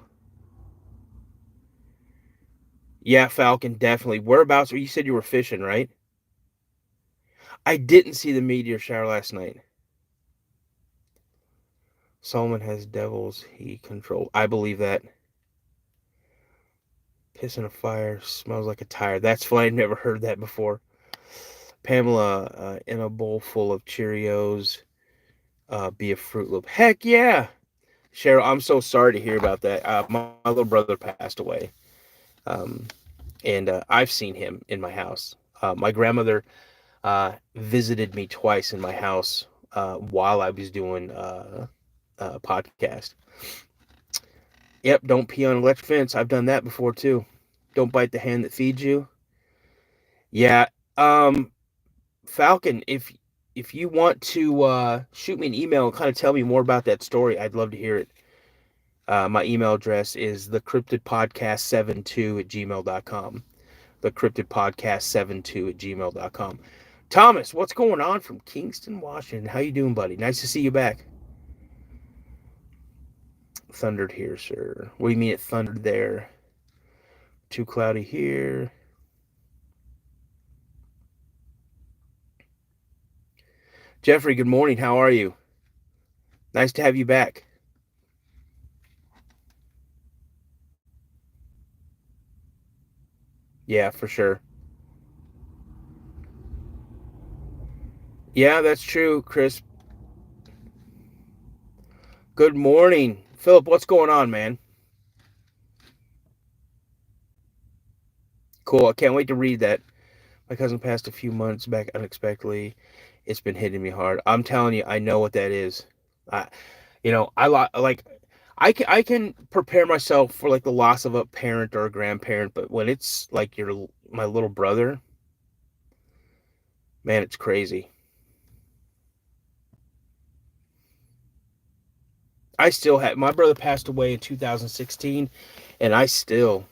Yeah, Falcon, definitely. Whereabouts? You said you were fishing, right? I didn't see the meteor shower last night. Solomon has devils he controlled. I believe that. Piss in a fire smells like a tire. That's funny. I've never heard that before. Pamela, in a bowl full of Cheerios, be a Fruit Loop. Heck yeah. Cheryl, I'm so sorry to hear about that. My little brother passed away. Um, and I've seen him in my house. My grandmother visited me twice in my house while I was doing podcast. Yep, don't pee on an electric fence. I've done that before too. Don't bite the hand that feeds you. Yeah, um, Falcon, if you want to shoot me an email and kind of tell me more about that story, I'd love to hear it. My email address is thecryptidpodcast72 at gmail.com. Thecryptidpodcast72 at gmail.com. Thomas, what's going on from Kingston, Washington? How you doing, buddy? Nice to see you back. Thundered here, sir. What do you mean it thundered there? Too cloudy here. Jeffrey, good morning. How are you? Nice to have you back. Yeah, for sure. Yeah, that's true, Chris. Good morning. Philip, what's going on, man? Cool. I can't wait to read that. My cousin passed a few months back unexpectedly. It's been hitting me hard. I'm telling you, I know what that is. I, like, I can prepare myself for like the loss of a parent or a grandparent, but when it's like my little brother, man, it's crazy. I still have my brother passed away in 2016, and I still,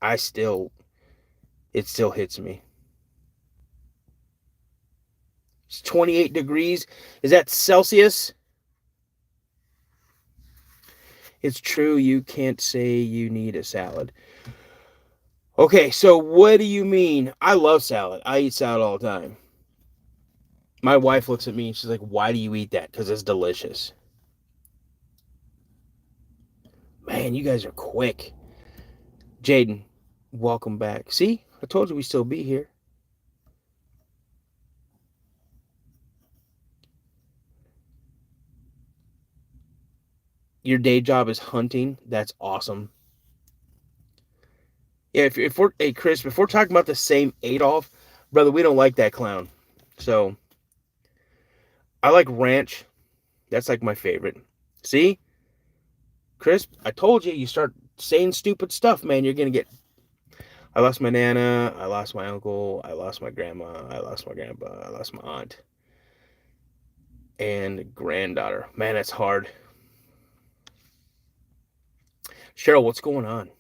it still hits me. It's 28 degrees. Is that Celsius? It's true. You can't say you need a salad. Okay, so what do you mean? I love salad. I eat salad all the time. My wife looks at me and she's like, "Why do you eat that? Because it's delicious." Man, you guys are quick. Jaden, welcome back. See, I told you we'd still be here. Your day job is hunting. That's awesome. Yeah, if we're, hey, Chris, if we're talking about the same Adolf, brother, we don't like that clown. So, I like ranch. That's like my favorite. See, Chris, I told you, you start saying stupid stuff, man, you're going to get. I lost my nana. I lost my uncle. I lost my grandma. I lost my grandpa. I lost my aunt. And granddaughter. Man, that's hard. Cheryl, what's going on?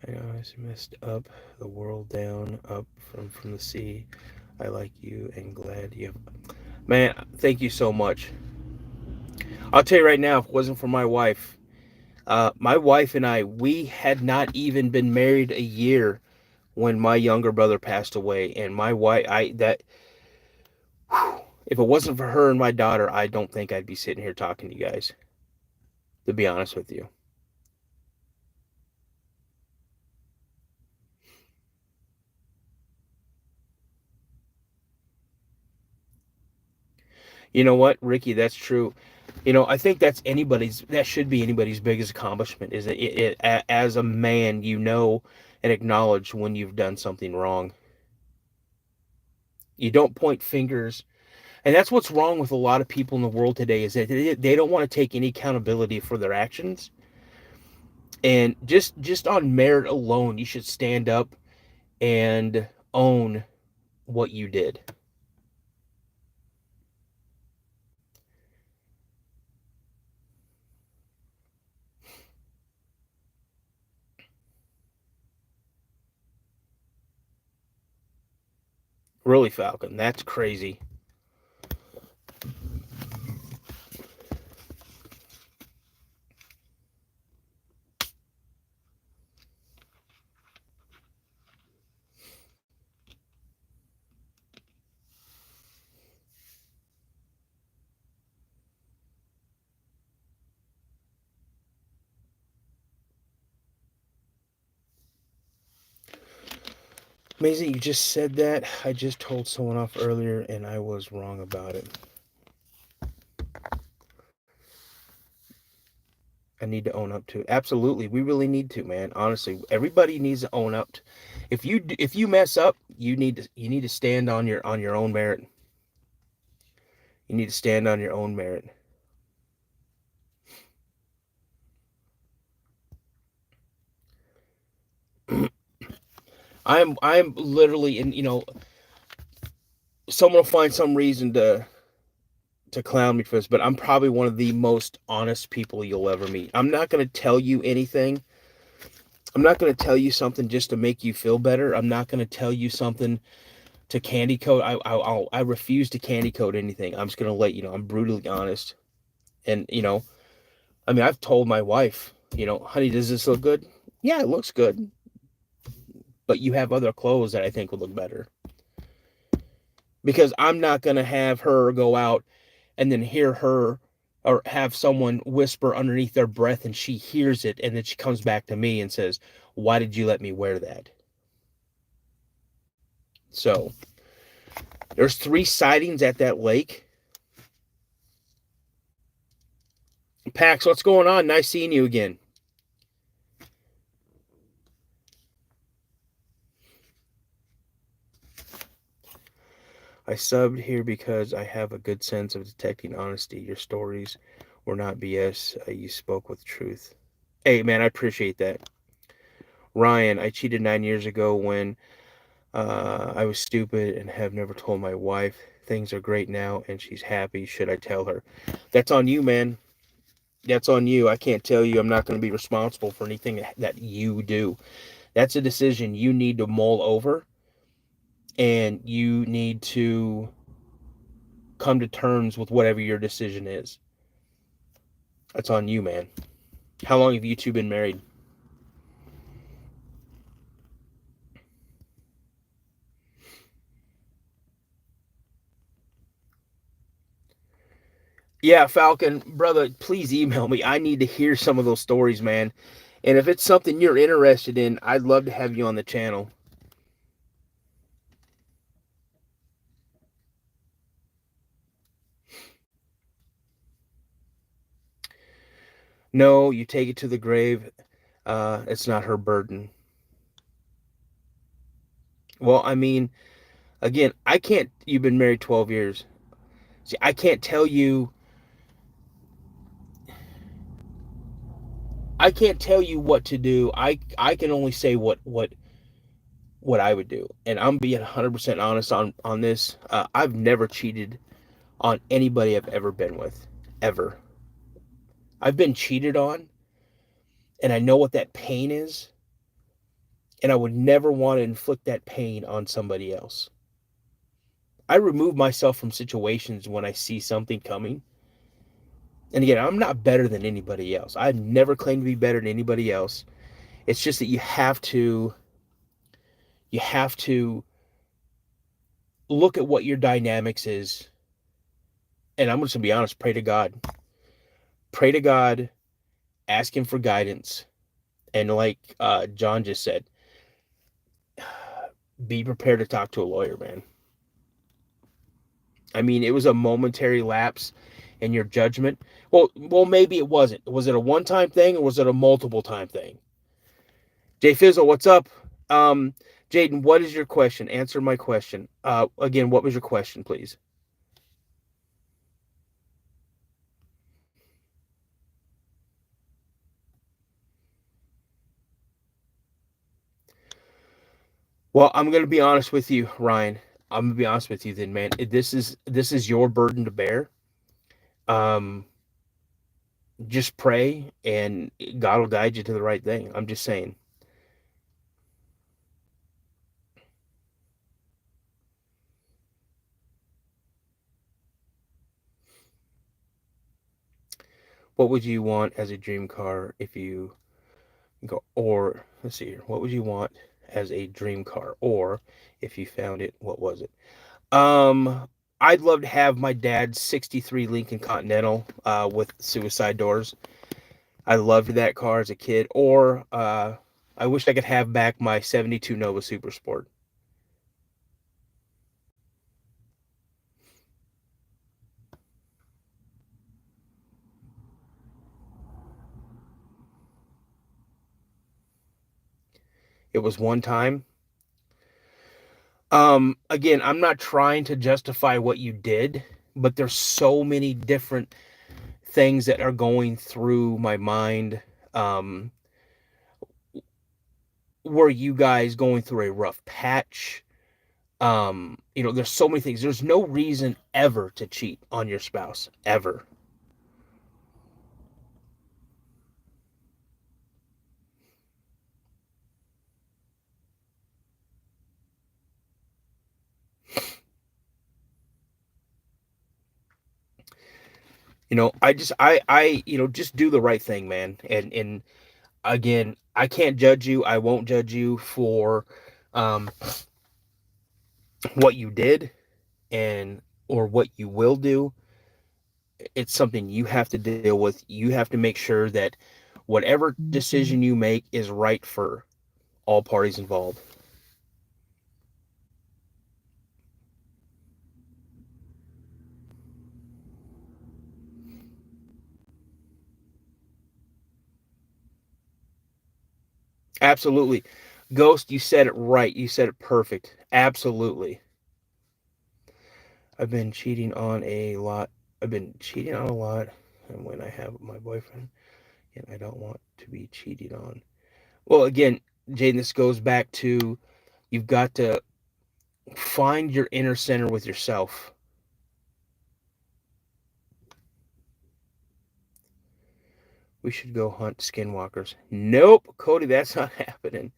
I know I messed up the world down, up from the sea. I like you and glad you have. Man, thank you so much. I'll tell you right now, if it wasn't for my wife and I, we had not even been married a year when my younger brother passed away. And my wife, if it wasn't for her and my daughter, I don't think I'd be sitting here talking to you guys, to be honest with you. You know what, Ricky? That's true. I think that should be anybody's biggest accomplishment is as a man, and acknowledge when you've done something wrong. You don't point fingers. And that's what's wrong with a lot of people in the world today, is that they don't want to take any accountability for their actions. And just on merit alone, you should stand up and own what you did. Really, Falcon, that's crazy. Amazing you just said that. I just told someone off earlier and I was wrong about it. I need to own up to it. Absolutely. We really need to, man. Honestly, everybody needs to own up. If you mess up, you need to stand on your own merit. You need to stand on your own merit. I'm literally in, someone will find some reason to clown me for this, but I'm probably one of the most honest people you'll ever meet. I'm not going to tell you anything. I'm not going to tell you something just to make you feel better. I'm not going to tell you something to candy coat. I refuse to candy coat anything. I'm just going to let you know I'm brutally honest. And I mean, I've told my wife, honey, does this look good? Yeah, it looks good, but you have other clothes that I think would look better. Because I'm not going to have her go out and then hear her or have someone whisper underneath their breath and she hears it and then she comes back to me and says, "Why did you let me wear that?" So there's 3 sightings at that lake. Pax, what's going on? Nice seeing you again. I subbed here because I have a good sense of detecting honesty. Your stories were not BS. You spoke with truth. Hey, man, I appreciate that. Ryan, I cheated 9 years ago when I was stupid and have never told my wife. Things are great now and she's happy. Should I tell her? That's on you, man. That's on you. I can't tell you. I'm not going to be responsible for anything that you do. That's a decision you need to mull over, and you need to come to terms with whatever your decision is. That's on you, man. How long have you two been married? Yeah, Falcon, brother, please email me. I need to hear some of those stories, man. And if it's something you're interested in, I'd love to have you on the channel. No, you take it to the grave. It's not her burden. Well, I mean, again, I can't. You've been married 12 years. See, I can't tell you. I can't tell you what to do. I can only say what I would do, and I'm being 100% honest on this. I've never cheated on anybody I've ever been with, ever. I've been cheated on, and I know what that pain is, and I would never want to inflict that pain on somebody else. I remove myself from situations when I see something coming. And again, I'm not better than anybody else. I've never claimed to be better than anybody else. It's just that you have to look at what your dynamics is. And I'm just gonna be honest, pray to God. Pray to God, ask him for guidance. And like John just said, be prepared to talk to a lawyer, man. I mean, it was a momentary lapse in your judgment. Well, maybe it wasn't. Was it a one-time thing or was it a multiple time thing? Jay Fizzle, what's up? Jaden, what is your question? Answer my question. Again, what was your question, please? Well, I'm gonna be honest with you, Ryan. I'm gonna be honest with you, then, man. This is your burden to bear. Um, just pray, and God will guide you to the right thing. I'm just saying. What would you want as a dream car if you go? Or let's see here. What would you want as a dream car? Or if you found it, what was it? Um, I'd love to have my dad's '63 Lincoln Continental with suicide doors. I loved that car as a kid. Or I wish I could have back my '72 Nova Super Sport. It was one time. Again, I'm not trying to justify what you did, but there's so many different things that are going through my mind. Um, were you guys going through a rough patch? There's so many things. There's no reason ever to cheat on your spouse, ever. Just do the right thing, man. And again, I can't judge you. I won't judge you for um what you did and or what you will do. It's something you have to deal with. You have to make sure that whatever decision you make is right for all parties involved. Absolutely. Ghost, you said it right. You said it perfect. Absolutely. I've been cheating on a lot. I've been cheating on a lot. And when I have my boyfriend, and I don't want to be cheated on. Well, again, Jaden, this goes back to you've got to find your inner center with yourself. We should go hunt skinwalkers. Nope, Cody, that's not happening.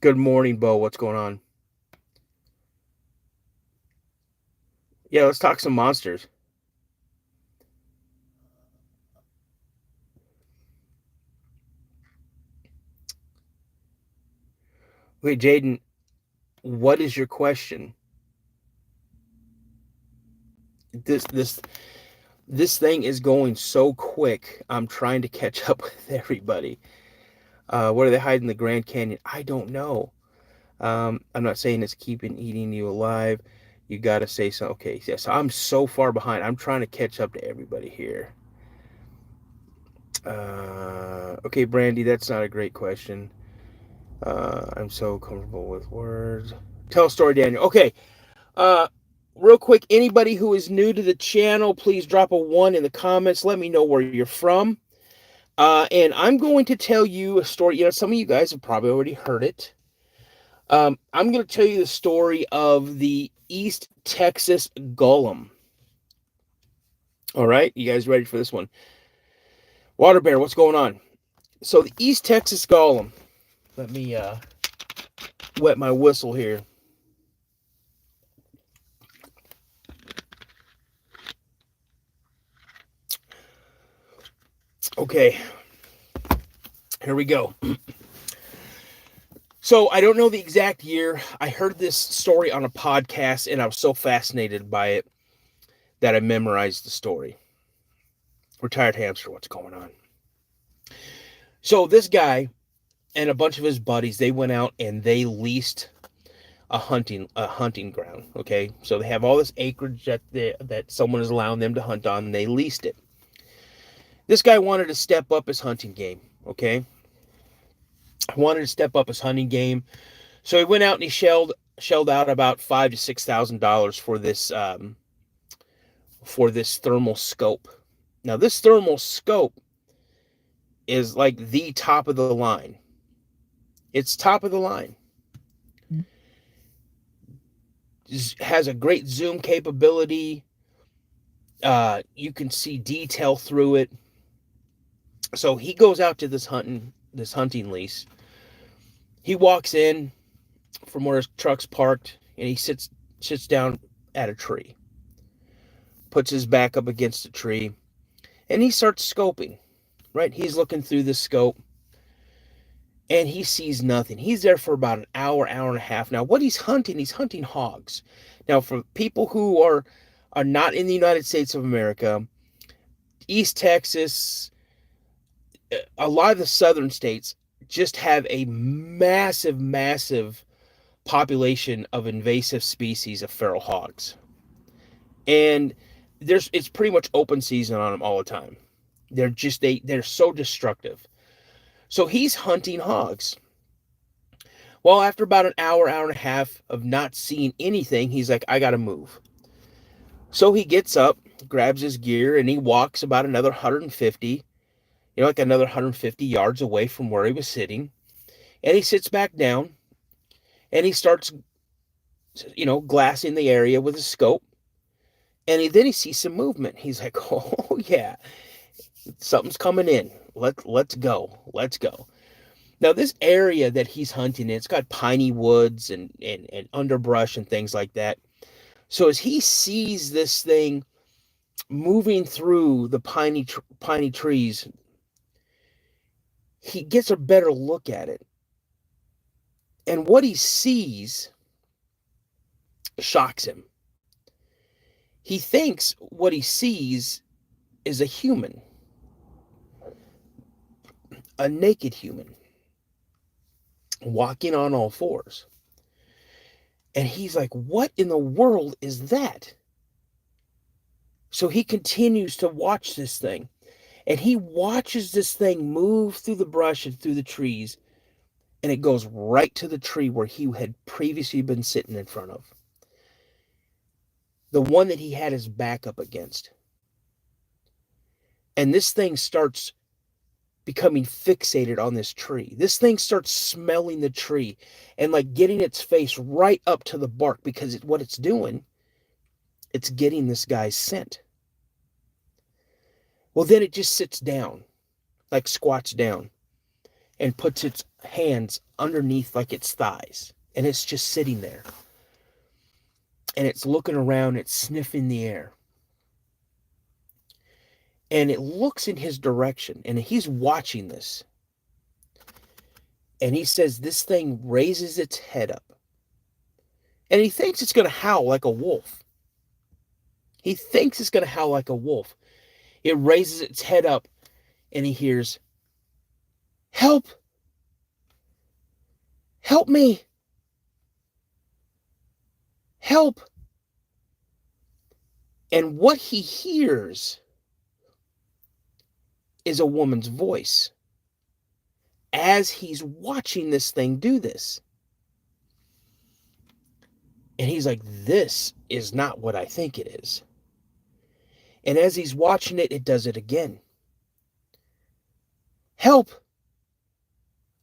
Good morning, Bo. What's going on? Yeah, let's talk some monsters. Wait, Jaden, what is your question? This this this thing is going so quick. I'm trying to catch up with everybody. What are they hiding in the Grand Canyon? I don't know. I'm not saying it's keeping eating you alive. You got to say so. Okay, yes, I'm so far behind. I'm trying to catch up to everybody here. Okay, Brandy, that's not a great question. I'm so comfortable with words. Tell a story, Daniel. Okay. Uh, Real quick, anybody who is new to the channel, please drop a one in the comments. Let me know where you're from. And I'm going to tell you a story. Some of you guys have probably already heard it. I'm going to tell you the story of the East Texas Golem. All right, you guys ready for this one? Water Bear, what's going on? So the East Texas Golem. Let me wet my whistle here. Okay, here we go. So I don't know the exact year. I heard this story on a podcast and I was so fascinated by it that I memorized the story. Retired hamster, what's going on? So this guy and a bunch of his buddies, they went out and they leased a hunting ground. Okay, so they have all this acreage that someone is allowing them to hunt on. And they leased it. This guy wanted to step up his hunting game, okay? Wanted to step up his hunting game. So he went out and he shelled out about $5,000 to $6,000 for this thermal scope. Now this thermal scope is like the top of the line. It's top of the line. Has a great zoom capability. You can see detail through it. So he goes out to this hunting lease. He walks in from where his truck's parked, and he sits down at a tree, puts his back up against a tree, and he starts scoping. Right, he's looking through the scope, and he sees nothing. He's there for about an hour, hour and a half. Now, what he's hunting hogs. Now, for people who are not in the United States of America, East Texas, a lot of the southern states just have a massive, massive population of invasive species of feral hogs. And it's pretty much open season on them all the time. They're so destructive. So he's hunting hogs. Well, after about an hour, hour and a half of not seeing anything, he's like, I gotta move. So he gets up, grabs his gear, and he walks about another 150, like another 150 yards away from where he was sitting. And he sits back down, and he starts, glassing the area with his scope. And then he sees some movement. He's like, oh, yeah, something's coming in. Let's go. Now, this area that he's hunting in, it's got piney woods and underbrush and things like that. So as he sees this thing moving through the piney trees, he gets a better look at it. And what he sees shocks him. He thinks what he sees is a human. A naked human. Walking on all fours. And he's like, what in the world is that? So he continues to watch this thing. And he watches this thing move through the brush and through the trees. And it goes right to the tree where he had previously been sitting in front of. The one that he had his back up against. And this thing starts becoming fixated on this tree. This thing starts smelling the tree and like getting its face right up to the bark, because what it's doing, it's getting this guy's scent. Well, then it just sits down, like squats down, and puts its hands underneath like its thighs. And it's just sitting there. And it's looking around, it's sniffing the air. And it looks in his direction, and he's watching this. And he says this thing raises its head up. And he thinks it's going to howl like a wolf. He thinks it's going to howl like a wolf. It raises its head up, and he hears, "Help! Help me! Help!" And what he hears is a woman's voice as he's watching this thing do this. And he's like, this is not what I think it is. And as he's watching it, it does it again. "Help!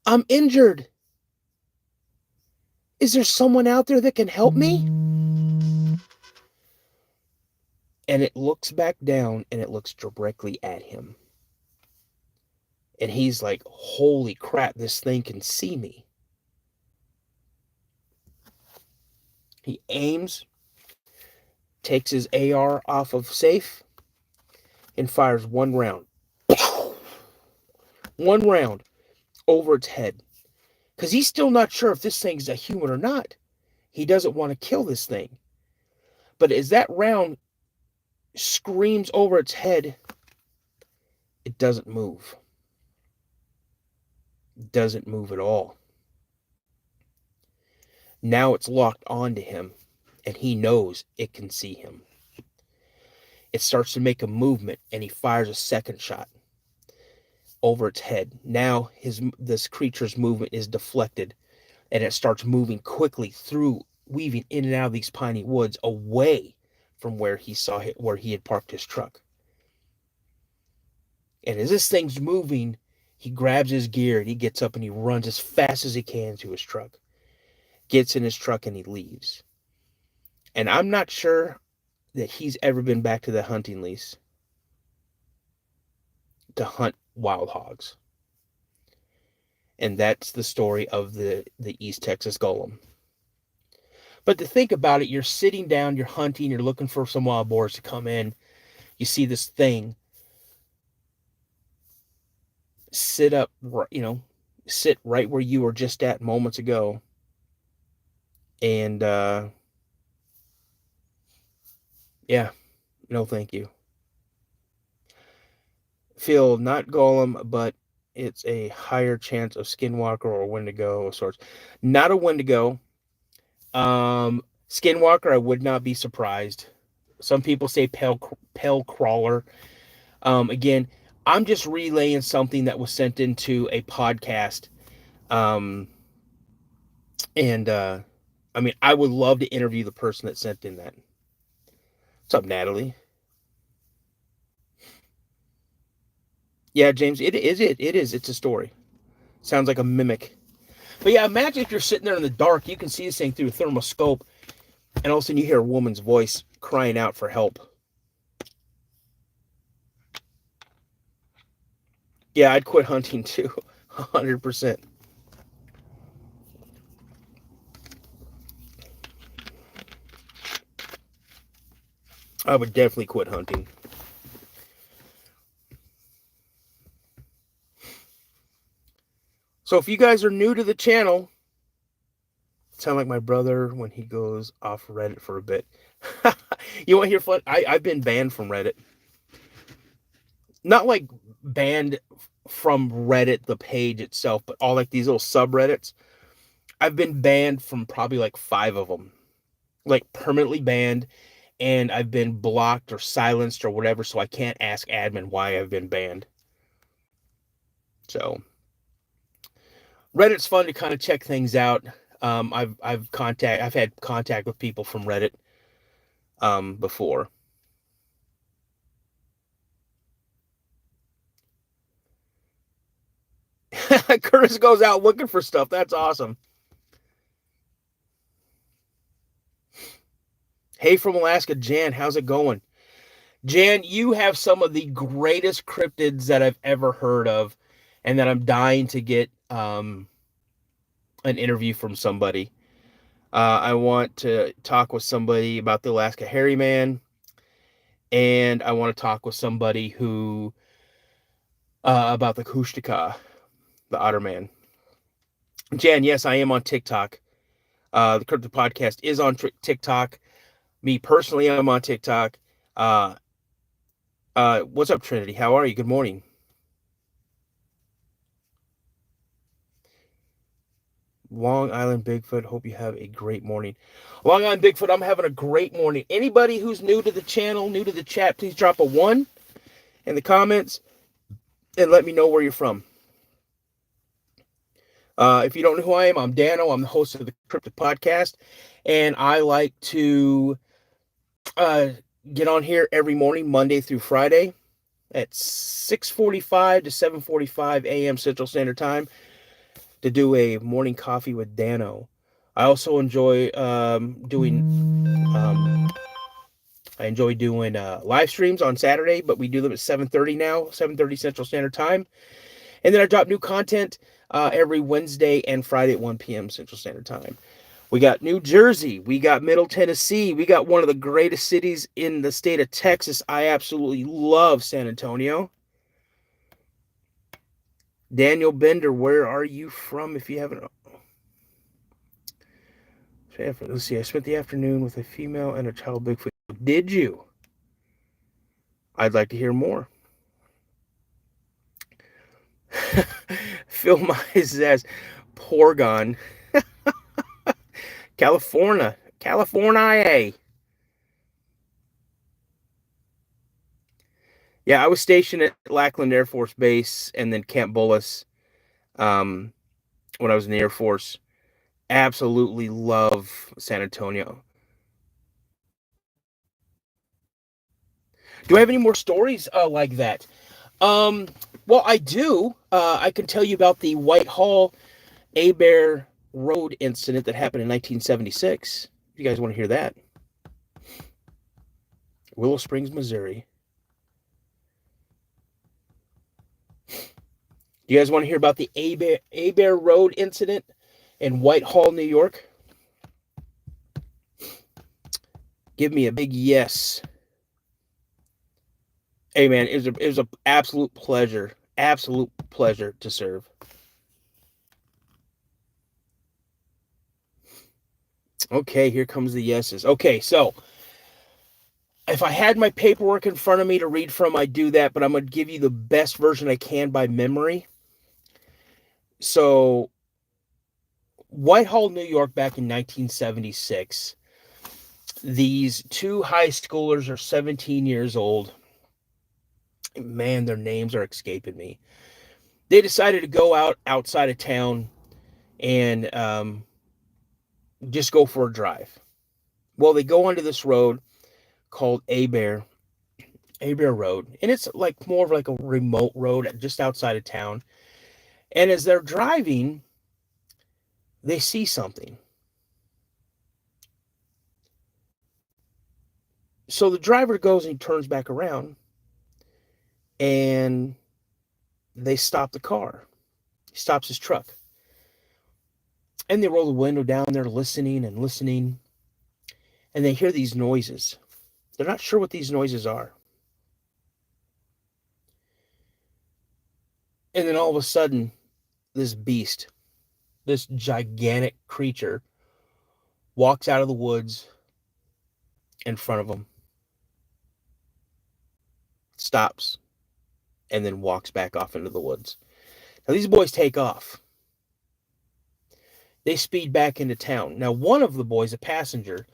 I'm injured. Is there someone out there that can help me?" And it looks back down, and it looks directly at him. And he's like, holy crap, this thing can see me. He aims, takes his AR off of safe, and fires one round. One round over its head. Because he's still not sure if this thing's a human or not. He doesn't want to kill this thing. But as that round screams over its head, it doesn't move. It doesn't move at all. Now it's locked onto him, and he knows it can see him. It starts to make a movement, and he fires a second shot. over its head. Now this creature's movement is deflected, and it starts moving quickly through, weaving in and out of these piney woods away from where he had parked his truck. And as this thing's moving, he grabs his gear and he gets up and he runs as fast as he can to his truck. Gets in his truck and he leaves. And I'm not sure that he's ever been back to the hunting lease to hunt wild hogs. And that's the story of the East Texas Golem. But to think about it, you're sitting down, you're hunting, you're looking for some wild boars to come in. You see this thing sit right where you were just at moments ago. And, yeah, no thank you. Feel not golem, but it's a higher chance of skinwalker or wendigo of sorts. Not a wendigo. Skinwalker, I would not be surprised. Some people say pale crawler. Again, I'm just relaying something that was sent into a podcast. I mean, I would love to interview the person that sent in that. What's up, Natalie? Yeah, James, it is. It's a story. Sounds like a mimic. But yeah, imagine if you're sitting there in the dark, you can see this thing through a thermoscope, and all of a sudden you hear a woman's voice crying out for help. Yeah, I'd quit hunting too, 100%. I would definitely quit hunting. So if you guys are new to the channel, sound like my brother when he goes off Reddit for a bit. You want to hear fun? I've been banned from Reddit. Not like banned from Reddit, the page itself, but all like these little subreddits. I've been banned from probably like 5 of them. Like permanently banned, and I've been blocked or silenced or whatever, so I can't ask admin why I've been banned. So Reddit's fun to kind of check things out. I've had contact with people from Reddit before. Curtis goes out looking for stuff. That's awesome. Hey from Alaska, Jan, how's it going? Jan, you have some of the greatest cryptids that I've ever heard of, and that I'm dying to get an interview from somebody. I want to talk with somebody about the Alaska Hairy Man, and I want to talk with somebody who about the Kushtaka, the Otter Man. Jan, yes, I am on TikTok. The Cryptid Podcast is on TikTok. Me personally, I'm on TikTok. What's up, Trinity? How are you? Good morning. Long Island Bigfoot, hope you have a great morning. Long Island Bigfoot, I'm having a great morning. Anybody who's new to the channel, new to the chat, please drop a 1 in the comments and let me know where you're from. If you don't know who I am, I'm Dano. I'm the host of the Cryptid Podcast, and I like to get on here every morning, Monday through Friday, at 6:45 to 7:45 a.m. Central Standard Time to do a morning coffee with Dano. I also enjoy doing live streams on Saturday, but we do them at 7:30 now, 7:30 Central Standard Time. And then I drop new content every Wednesday and Friday at 1 p.m. Central Standard Time. We got New Jersey. We got Middle Tennessee. We got one of the greatest cities in the state of Texas. I absolutely love San Antonio. Daniel Bender, where are you from if you haven't? Let's see. I spent the afternoon with a female and a child Bigfoot. Did you? I'd like to hear more. Phil Mize says, Porygon. California. Yeah, I was stationed at Lackland Air Force Base and then Camp Bullis when I was in the Air Force. Absolutely love San Antonio. Do I have any more stories like that? Um, well, I do. I can tell you about the Whitehall Bear Road incident that happened in 1976. If you guys want to hear that, Willow Springs, Missouri. Do you guys want to hear about the Bear Road incident in Whitehall, New York? Give me a big yes. Hey man, it was a absolute pleasure to serve. Okay, here comes the yeses. Okay, so if I had my paperwork in front of me to read from, I'd do that, but I'm going to give you the best version I can by memory. So, Whitehall, New York, back in 1976, these two high schoolers are 17 years old. Man, their names are escaping me. They decided to go outside of town and just go for a drive. Well, they go onto this road called Bear Road, and it's like more of like a remote road just outside of town. And as they're driving, they see something. So the driver goes and he turns back around, and they stop the car. He stops his truck. And they roll the window down. They're listening and listening. And they hear these noises. They're not sure what these noises are. And then all of a sudden, this beast, this gigantic creature, walks out of the woods in front of them, stops, and then walks back off into the woods. Now, these boys take off. They speed back into town. Now, one of the boys, a passenger,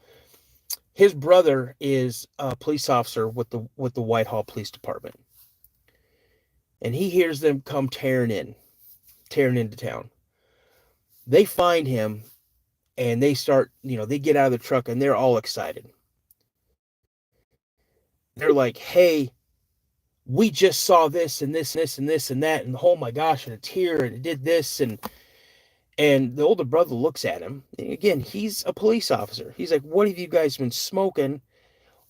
his brother is a police officer with the Whitehall Police Department. And he hears them come tearing into town. They find him, and they start, they get out of the truck, and they're all excited. They're like, hey, we just saw this and this and this and this and that, and oh my gosh, and it's here, and it did this, and the older brother looks at him. Again, he's a police officer. He's like, what have you guys been smoking?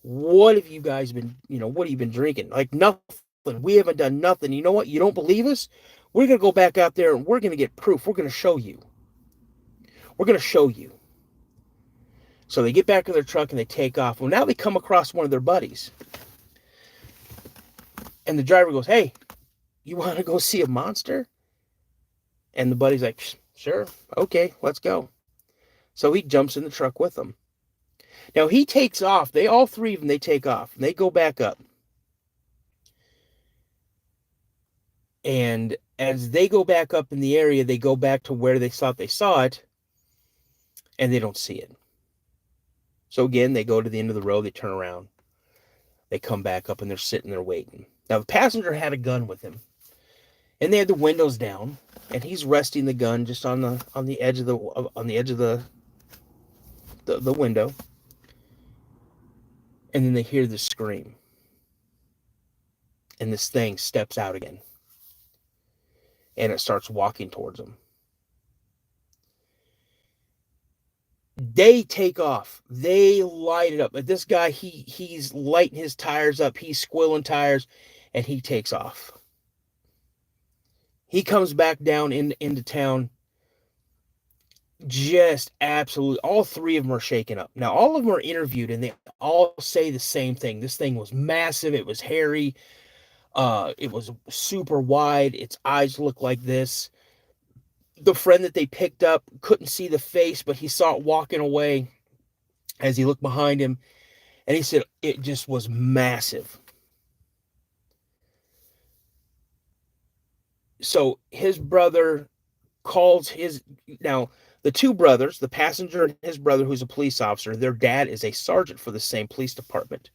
What have you guys been, what have you been drinking? Like, nothing. We haven't done nothing. You know what? You don't believe us? We're going to go back out there, and we're going to get proof. We're going to show you. We're going to show you. So they get back to their truck, and they take off. Well, now they come across one of their buddies. And the driver goes, hey, you want to go see a monster? And the buddy's like, sure, okay, let's go. So he jumps in the truck with them. Now he takes off. All three of them, they take off. And they go back up. And as they go back up in the area, they go back to where they thought they saw it. And they don't see it. So again, they go to the end of the road. They turn around. They come back up, and they're sitting there waiting. Now the passenger had a gun with him. And they had the windows down, and he's resting the gun just on the edge of the window. And then they hear this scream, and this thing steps out again, and it starts walking towards them. They take off. They light it up. But this guy, he's lighting his tires up. He's squilling tires, and he takes off. He comes back down into town. Just absolutely, all three of them are shaken up. Now, all of them are interviewed, and they all say the same thing. This thing was massive. It was hairy. It was super wide. Its eyes looked like this. The friend that they picked up couldn't see the face, but he saw it walking away as he looked behind him. And he said it just was massive. So his brother calls now the two brothers, the passenger and his brother, who's a police officer, their dad is a sergeant for the same police department.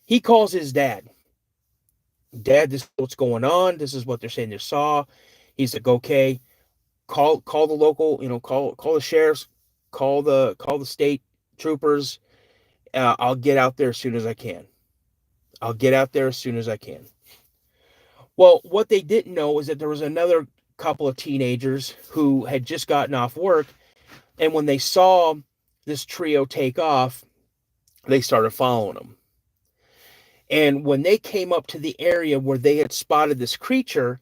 He calls his dad, Dad, this is what's going on. This is what they're saying they saw. He's like, okay, call the local, call the sheriffs, call the state troopers. I'll get out there as soon as I can. I'll get out there as soon as I can. Well, what they didn't know is that there was another couple of teenagers who had just gotten off work, and when they saw this trio take off, they started following them. And when they came up to the area where they had spotted this creature,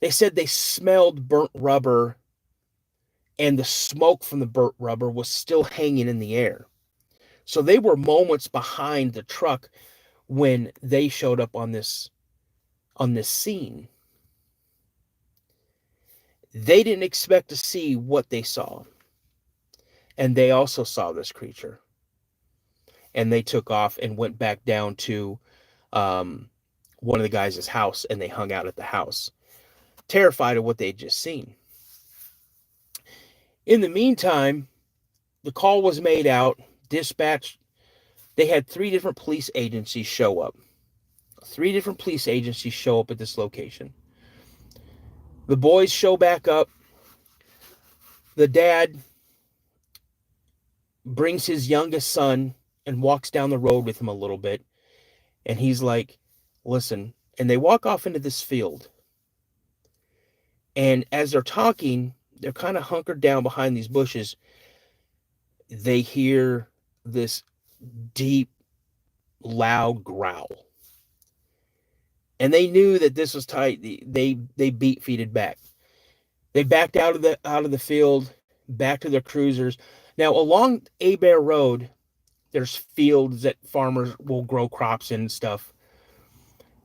they said they smelled burnt rubber, and the smoke from the burnt rubber was still hanging in the air. So they were moments behind the truck when they showed up on this scene. They didn't expect to see what they saw. And they also saw this creature. And they took off and went back down to one of the guys' house, and they hung out at the house, terrified of what they'd just seen. In the meantime, the call was made out, dispatched. They had 3 different police agencies show up. 3 different police agencies show up at this location. The boys show back up. The dad brings his youngest son and walks down the road with him a little bit. And he's like, listen. And they walk off into this field. And as they're talking, they're kind of hunkered down behind these bushes. They hear this deep, loud growl. And they knew that this was tight. They beat feeted back. They backed out of the field, back to their cruisers. Now, along Abear Road, there's fields that farmers will grow crops in and stuff.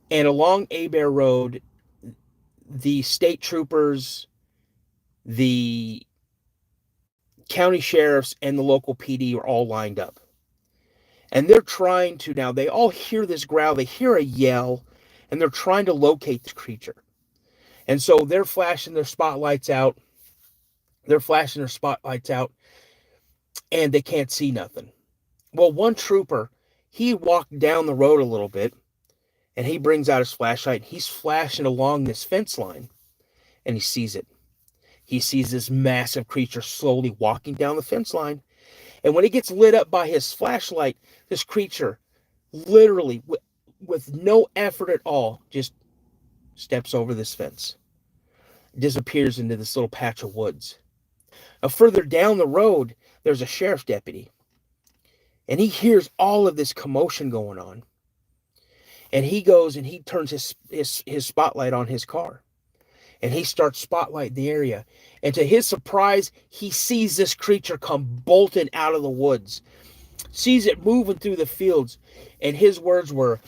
And along Abear Road, the state troopers, the county sheriffs, and the local PD are all lined up. And they're trying to, now they all hear this growl, they hear a yell, and they're trying to locate the creature. And so they're flashing their spotlights out. And they can't see nothing. Well, one trooper, he walked down the road a little bit, and he brings out his flashlight. He's flashing along this fence line, and he sees it. He sees this massive creature slowly walking down the fence line. And when it gets lit up by his flashlight, this creature literally, with no effort at all, just steps over this fence, disappears into this little patch of woods. Now, further down the road, there's a sheriff's deputy, and he hears all of this commotion going on. And he goes and he turns his spotlight on his car, and he starts spotlighting the area. And to his surprise, he sees this creature come bolting out of the woods, sees it moving through the fields, and his words were,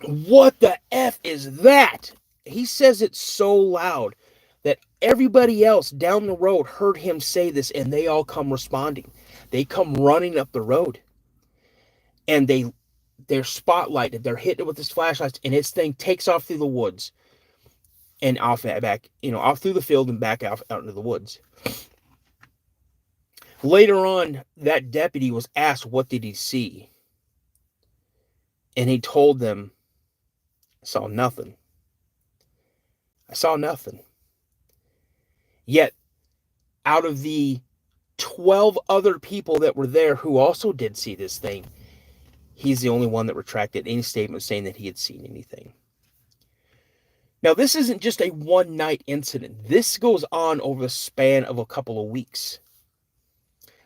"What the F is that?" He says it so loud that everybody else down the road heard him say this, and they all come responding. They come running up the road, and they're spotlighted. They're hitting it with his flashlights, and his thing takes off through the woods and off through the field and back out into the woods. Later on, that deputy was asked, what did he see? And he told them, I saw nothing. I saw nothing. Yet, out of the 12 other people that were there who also did see this thing, he's the only one that retracted any statement saying that he had seen anything. Now, this isn't just a one-night incident. This goes on over the span of a couple of weeks.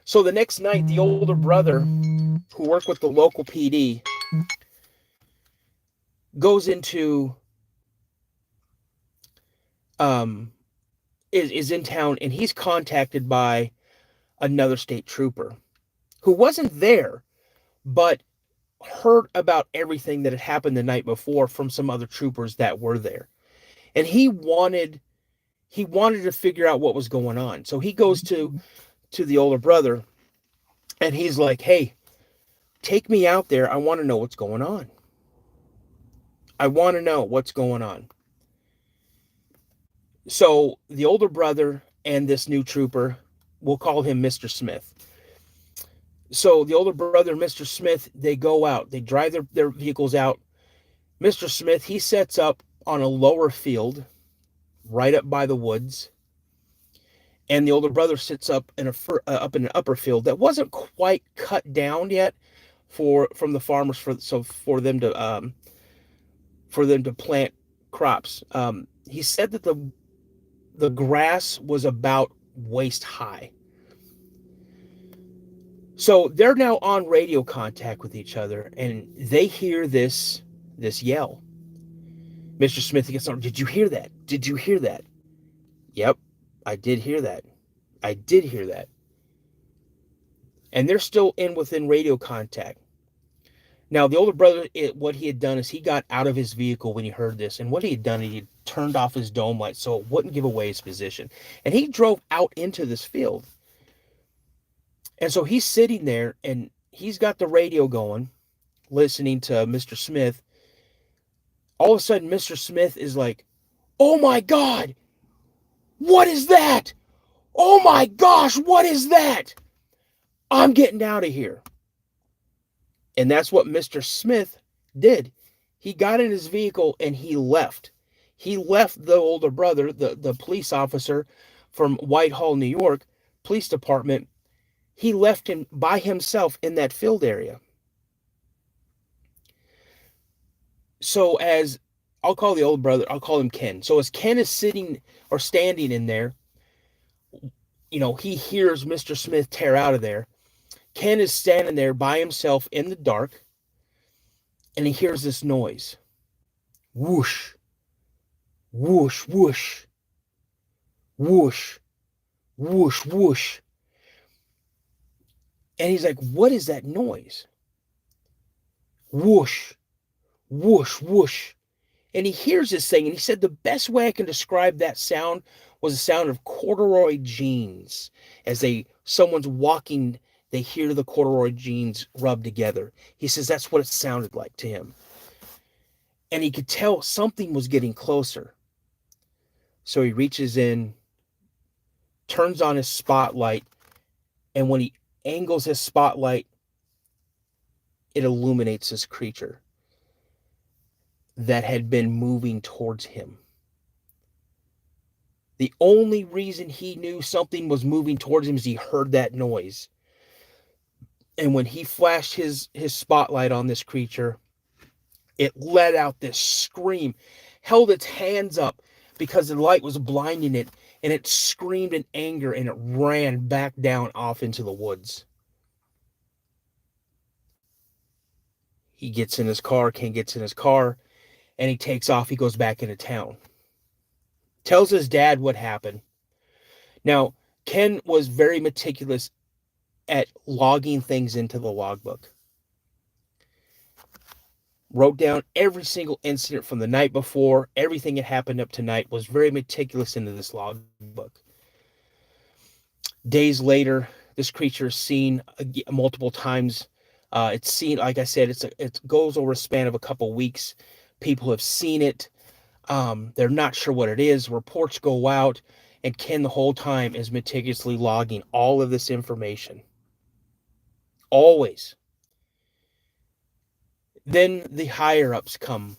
So the next night, the older brother, who worked with the local PD, goes into, is in town, and he's contacted by another state trooper who wasn't there, but heard about everything that had happened the night before from some other troopers that were there. And he wanted to figure out what was going on. So he goes to the older brother, and he's like, hey, take me out there. I want to know what's going on. I want to know what's going on. So the older brother and this new trooper, we'll call him Mr. Smith. So the older brother and Mr. Smith, they go out. They drive their vehicles out. Mr. Smith, he sets up on a lower field, right up by the woods, and the older brother sits up in an upper field that wasn't quite cut down yet from the farmers for them to plant crops. He said that the grass was about waist high. So they're now on radio contact with each other, and they hear this yell. Mr. Smith gets on. Did you hear that? Did you hear that? Yep, I did hear that. I did hear that. And they're still within radio contact. Now, the older brother, what he had done is he got out of his vehicle when he heard this. And what he had done, he had turned off his dome light so it wouldn't give away his position. And he drove out into this field. And so he's sitting there, and he's got the radio going, listening to Mr. Smith. All of a sudden, Mr. Smith is like, "Oh my God, what is that? Oh my gosh, what is that? I'm getting out of here." And that's what Mr. Smith did. He got in his vehicle and he left. He left the older brother, the police officer from Whitehall, New York, police department. He left him by himself in that field area. So as I'll call the old brother, I'll call him Ken. So as Ken is sitting or standing in there, he hears Mr. Smith tear out of there. Ken is standing there by himself in the dark, and he hears this noise. Whoosh, whoosh, whoosh, whoosh, whoosh, whoosh. And he's like, "What is that noise?" Whoosh, whoosh, whoosh. And he hears this thing, and he said the best way I can describe that sound was the sound of corduroy jeans. As someone's walking, they hear the corduroy jeans rub together. He says that's what it sounded like to him. And he could tell something was getting closer. So he reaches in, turns on his spotlight, and when he angles his spotlight, it illuminates this creature that had been moving towards him. The only reason he knew something was moving towards him is he heard that noise. And when he flashed his spotlight on this creature, it let out this scream, held its hands up because the light was blinding it, and it screamed in anger, and it ran back down off into the woods. He gets in his car, Ken gets in his car, and he takes off. He goes back into town. Tells his dad what happened. Now, Ken was very meticulous at logging things into the logbook. Wrote down every single incident from the night before, everything that happened up to night, was very meticulous into this logbook. Days later, this creature is seen multiple times. It's seen, like I said, it goes over a span of a couple weeks. People have seen it. They're not sure what it is. Reports go out, and Ken the whole time is meticulously logging all of this information. Always. Then the higher-ups come.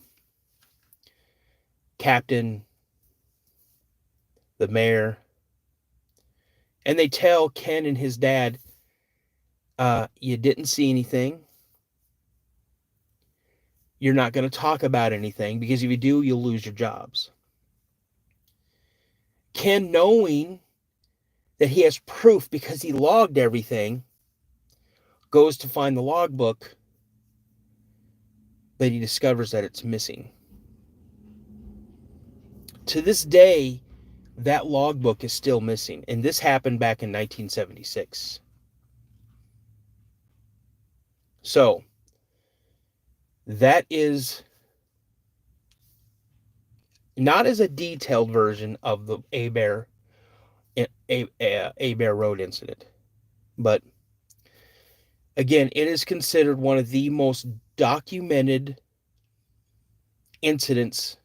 Captain, the mayor, and they tell Ken and his dad, you didn't see anything. You're not going to talk about anything, because if you do, you'll lose your jobs. Ken, knowing that he has proof because he logged everything, goes to find the logbook, but he discovers that it's missing. To this day, that logbook is still missing, and this happened back in 1976. So, that is not as a detailed version of the A-Bear Road incident, but again, it is considered one of the most documented incidents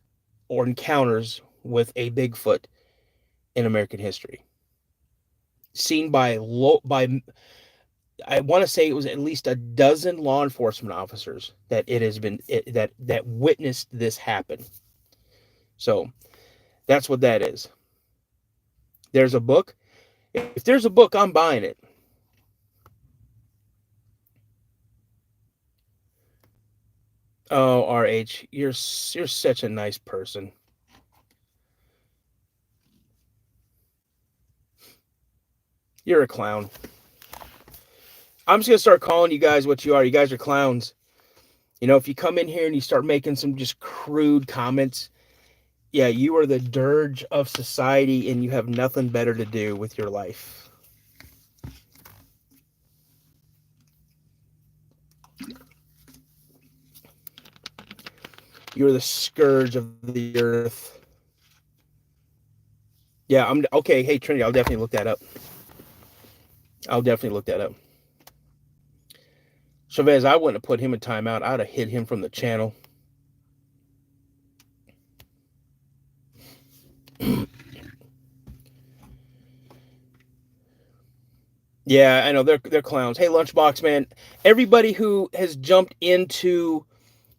or encounters with a Bigfoot in American history. Seen by I want to say it was at least a dozen law enforcement officers that it has been that witnessed this happen. So that's what that is. There's a book. If there's a book, I'm buying it. Oh, RH, you're such a nice person. You're a clown. I'm just gonna start calling you guys what you are. You guys are clowns. You know, if you come in here and you start making some just crude comments, yeah, you are the dirge of society and you have nothing better to do with your life. You're the scourge of the earth. Yeah, I'm okay. Hey, Trinity, I'll definitely look that up. I'll definitely look that up. Chavez, I wouldn't have put him in timeout. I'd have hit him from the channel. Yeah, I know they're clowns. Hey, Lunchbox man, everybody who has jumped into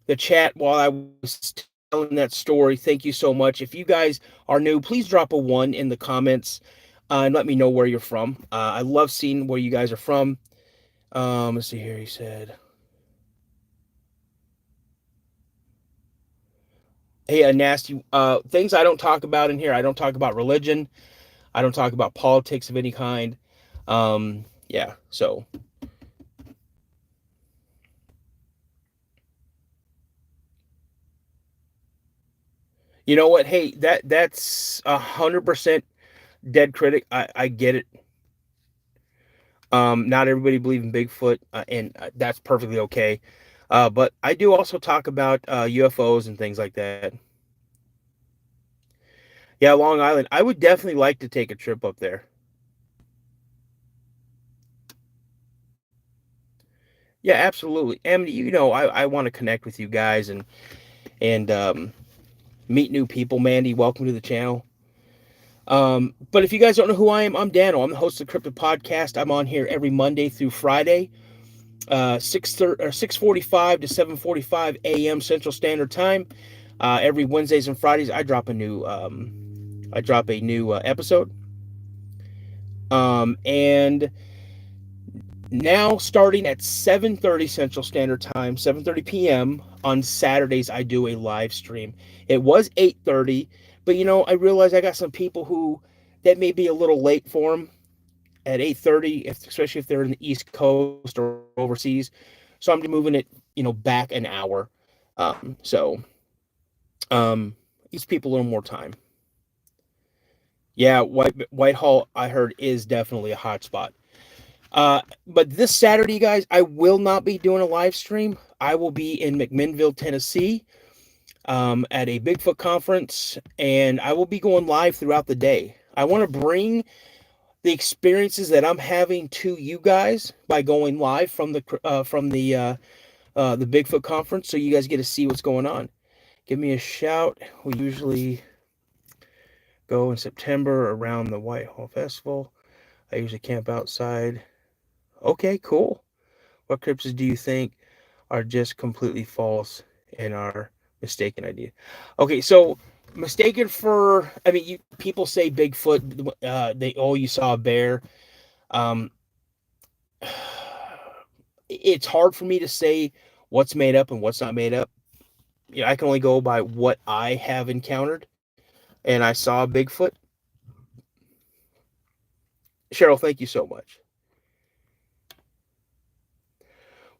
the chat while I was telling that story, thank you so much. If you guys are new, please drop a 1 in the comments and let me know where you're from. I love seeing where you guys are from. Let's see here. He said, "Hey, a nasty things I don't talk about in here. I don't talk about religion. I don't talk about politics of any kind. Yeah, so." You know what? Hey, that's 100% dead critic. I get it. Not everybody believes in Bigfoot, and that's perfectly okay. But I do also talk about UFOs and things like that. Yeah, Long Island. I would definitely like to take a trip up there. Yeah, absolutely. And you know, I want to connect with you guys and meet new people. Mandy, welcome to the channel. But if you guys don't know who I am, I'm Dano. I'm the host of the Cryptid podcast. I'm on here every Monday through Friday, 6:45 to 7:45 a.m. Central Standard Time. Every Wednesdays and Fridays, I drop a new episode. And now starting at 7:30 Central Standard Time, 7:30 p.m. on Saturdays, I do a live stream. It was 8:30, but you know, I realize I got some people who that may be a little late for them at 8:30, especially if they're in the East Coast or overseas. So I'm moving it, back an hour. So gives people a little more time. Yeah, Whitehall, I heard, is definitely a hot spot. But this Saturday, guys, I will not be doing a live stream. I will be in McMinnville, Tennessee, at a Bigfoot conference, and I will be going live throughout the day. I want to bring the experiences that I'm having to you guys by going live from the Bigfoot conference, so you guys get to see what's going on. Give me a shout. We usually go in September around the Whitehall Festival. I usually camp outside. Okay, cool. What cryptids do you think are just completely false and are mistaken idea? Okay, so mistaken for, I mean, people say Bigfoot, you saw a bear. Um, it's hard for me to say what's made up and what's not made up. I can only go by what I have encountered, and I saw Bigfoot. Cheryl, thank you so much.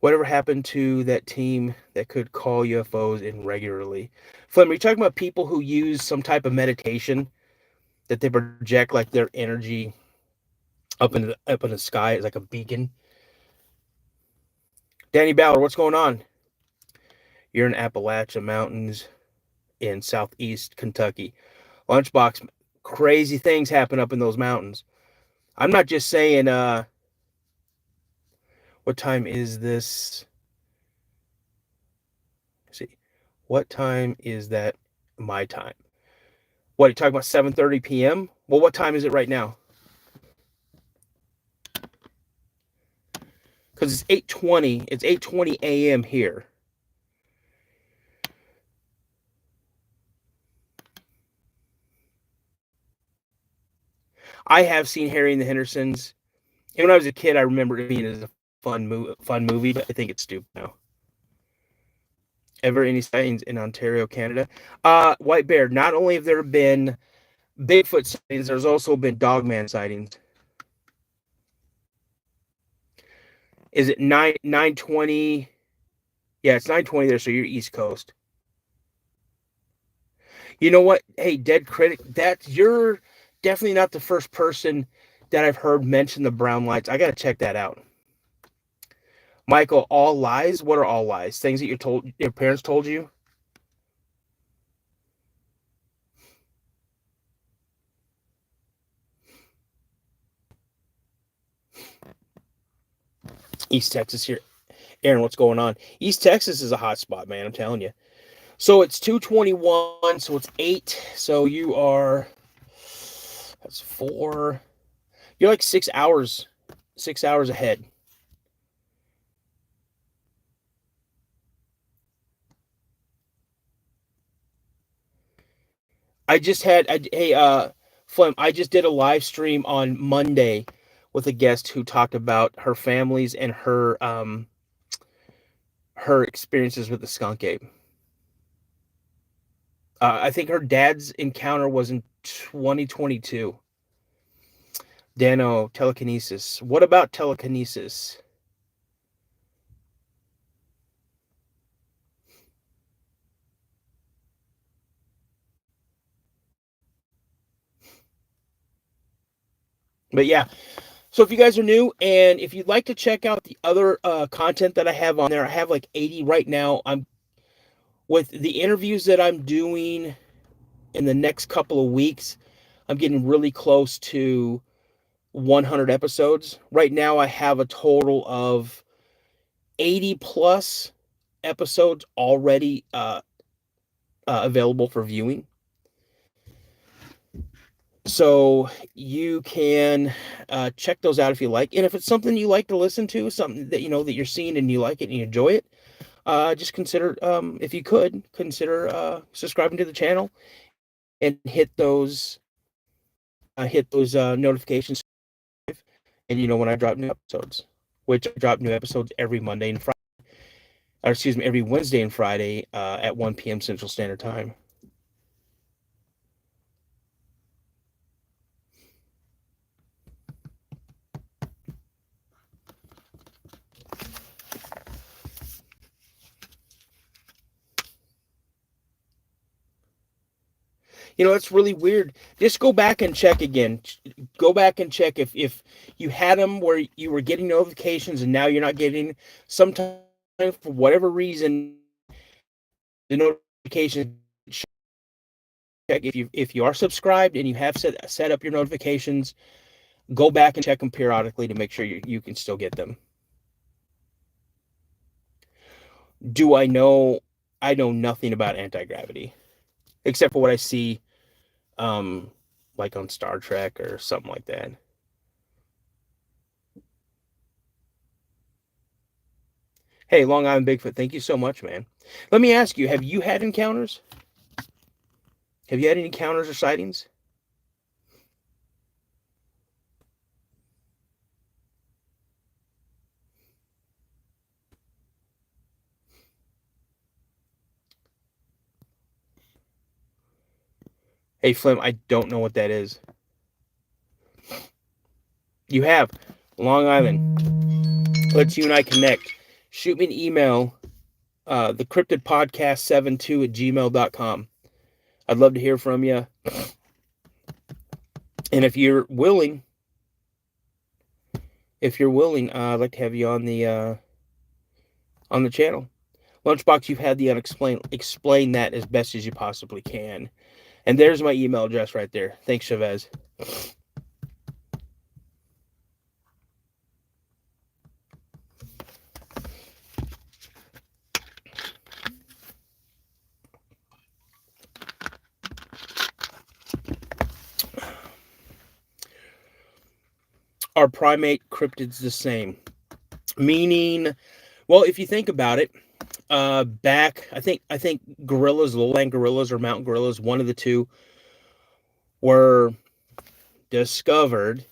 Whatever happened to that team that could call UFOs in regularly? Flynn, are you talking about people who use some type of meditation that they project like their energy up in the sky as like a beacon? Danny Ballard, what's going on? You're in Appalachia Mountains in southeast Kentucky. Lunchbox, crazy things happen up in those mountains. I'm not just saying, what time is this? Let's see. What time is that my time? What, are you talking about 7:30 p.m.? Well, what time is it right now? because it's 8:20. It's 8:20 a.m. here. I have seen Harry and the Hendersons. And when I was a kid, I remember it being as a fun movie, but I think it's stupid now. Ever any sightings in Ontario, Canada? White Bear. Not only have there been Bigfoot sightings, there's also been Dogman sightings. Is it 9:20? Yeah, it's 9:20 there, so you're East Coast. You know what? Hey, Dead Critic, you're definitely not the first person that I've heard mention the brown lights. I gotta check that out. Michael, all lies? What are all lies? Things that your parents told you? East Texas here. Aaron, what's going on? East Texas is a hot spot, man. I'm telling you. So it's 2:21, so it's 8. So that's 4. You're like 6 hours ahead. Flem, I just did a live stream on Monday with a guest who talked about her families and her experiences with the skunk ape. I think her dad's encounter was in 2022. Dano, telekinesis. What about telekinesis? But yeah, so if you guys are new and if you'd like to check out the other content that I have on there, I have like 80 right now. I'm with the interviews that I'm doing in the next couple of weeks. I'm getting really close to 100 episodes. Right now, I have a total of 80 plus episodes already available for viewing. So you can check those out if you like. And if it's something you like to listen to, something that you know that you're seeing and you like it and you enjoy it, just consider, if you could, consider subscribing to the channel and hit those notifications. And you know when I drop new episodes, which I drop new episodes every Monday and Friday, or excuse me, every Wednesday and Friday at 1 p.m. Central Standard Time. You know, it's really weird. Just go back and check again. Go back and check if you had them where you were getting notifications and now you're not getting. Sometimes for whatever reason, the notification check if you are subscribed and you have set up your notifications. Go back and check them periodically to make sure you can still get them. Do I know? I know nothing about anti-gravity except for what I see like on Star Trek or something like that. Hey, Long Island Bigfoot, thank you so much, man. Let me ask you, have you had encounters? Have you had any encounters or sightings? Hey, Flim, I don't know what that is. You have. Long Island. Let's you and I connect. Shoot me an email, the cryptid podcast 72 at gmail.com. I'd love to hear from you. And if you're willing, I'd like to have you on the channel. Lunchbox, you've had the unexplained. Explain that as best as you possibly can. And there's my email address right there. Thanks, Chavez. Are primate cryptids the same? Meaning, well, if you think about it, back, I think gorillas, lowland gorillas or mountain gorillas, one of the two, were discovered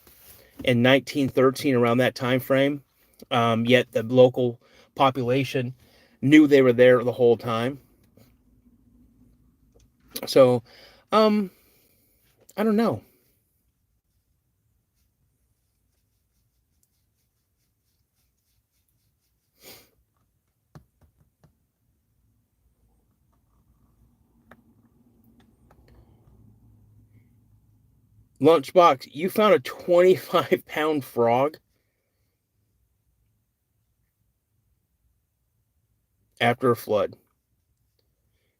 in 1913, around that time frame. Yet the local population knew they were there the whole time. So, um, I don't know. Lunchbox, you found a 25-pound frog after a flood.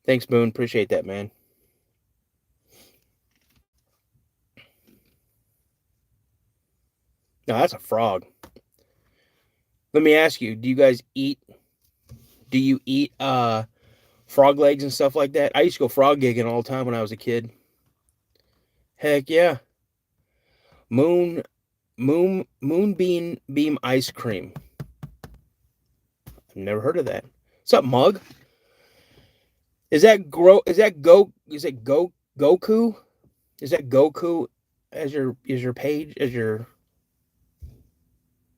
Thanks, Boone. Appreciate that, man. No, that's a frog. Let me ask you, do you eat frog legs and stuff like that? I used to go frog gigging all the time when I was a kid. Heck yeah. Moon moonbeam ice cream. I've never heard of that. What's up, Mug? Is it Goku? Is that Goku as your page, as your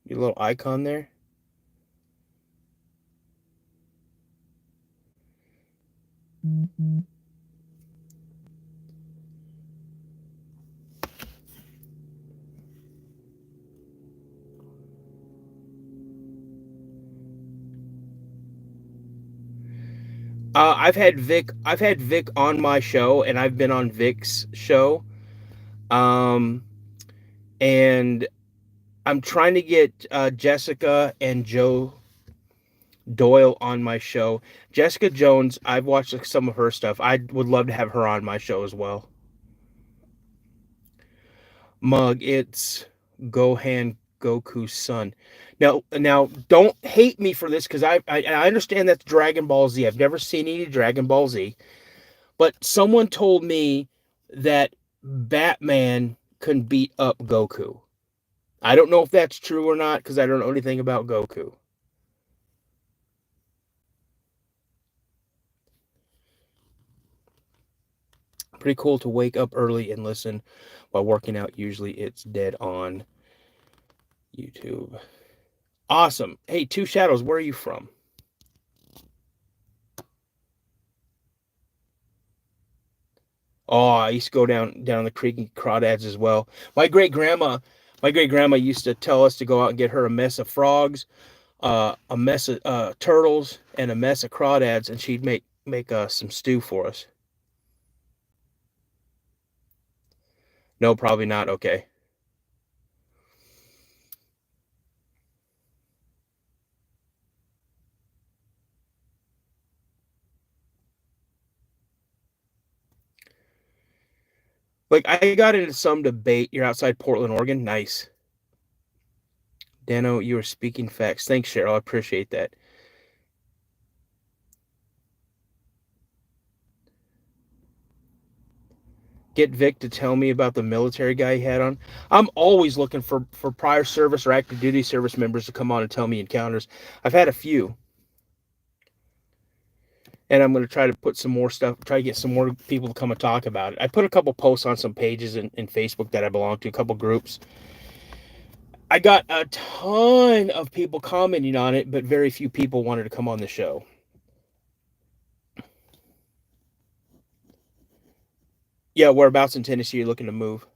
little icon there? I've had Vic on my show, and I've been on Vic's show. Um, and I'm trying to get Jessica and Joe Doyle on my show. Jessica Jones, I've watched some of her stuff. I would love to have her on my show as well. Mug, it's Gohan Goku's son. Now, don't hate me for this because I understand that's Dragon Ball Z. I've never seen any Dragon Ball Z, but someone told me that Batman can beat up Goku. I don't know if that's true or not because I don't know anything about Goku. Pretty cool to wake up early and listen while working out. Usually it's dead on YouTube. Awesome. Hey, Two Shadows, where are you from? Oh, I used to go down the creek and crawdads as well. My great grandma used to tell us to go out and get her a mess of frogs, a mess of turtles, and a mess of crawdads, and she'd make some stew for us. No, probably not. Okay. Like I got into some debate. You're outside Portland, Oregon. Nice. Dano, you are speaking facts. Thanks, Cheryl. I appreciate that. Get Vic to tell me about the military guy he had on. I'm always looking for prior service or active duty service members to come on and tell me encounters. I've had a few, and I'm going to try to put some more stuff, try to get some more people to come and talk about it. I put a couple posts on some pages in Facebook that I belong to, a couple groups. I got a ton of people commenting on it, but very few people wanted to come on the show. Yeah, whereabouts in Tennessee are you looking to move?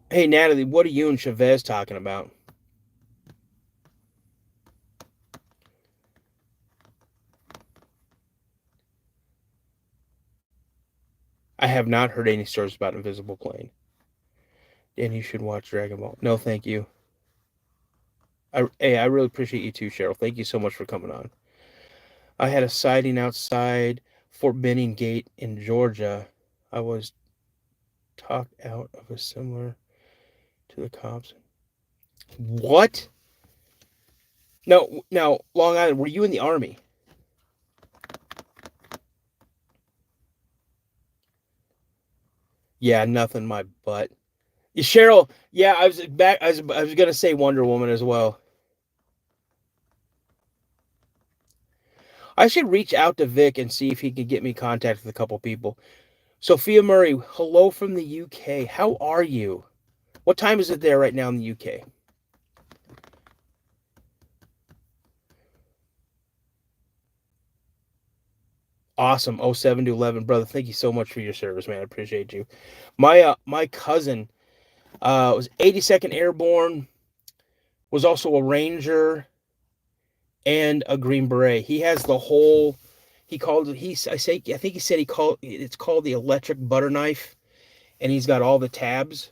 Hey, Natalie, what are you and Chavez talking about? I have not heard any stories about Invisible Plane. And you should watch Dragon Ball. No, thank you. I really appreciate you too, Cheryl. Thank you so much for coming on. I had a sighting outside Fort Benning Gate in Georgia. I was talked out of a similar to the cops. What? Now, Long Island, were you in the army? Yeah, nothing. My butt. Cheryl. Yeah, I was back. I was gonna say Wonder Woman as well. I should reach out to Vic and see if he could get me contact with a couple people. Sophia Murray, hello from the UK. How are you? What time is it there right now in the UK? Awesome. 07 to 11, brother. Thank you so much for your service, man. I appreciate you. My cousin was 82nd Airborne, was also a Ranger and a Green Beret. He has the whole. He called it. I think he said he called it's called the electric butter knife, and he's got all the tabs.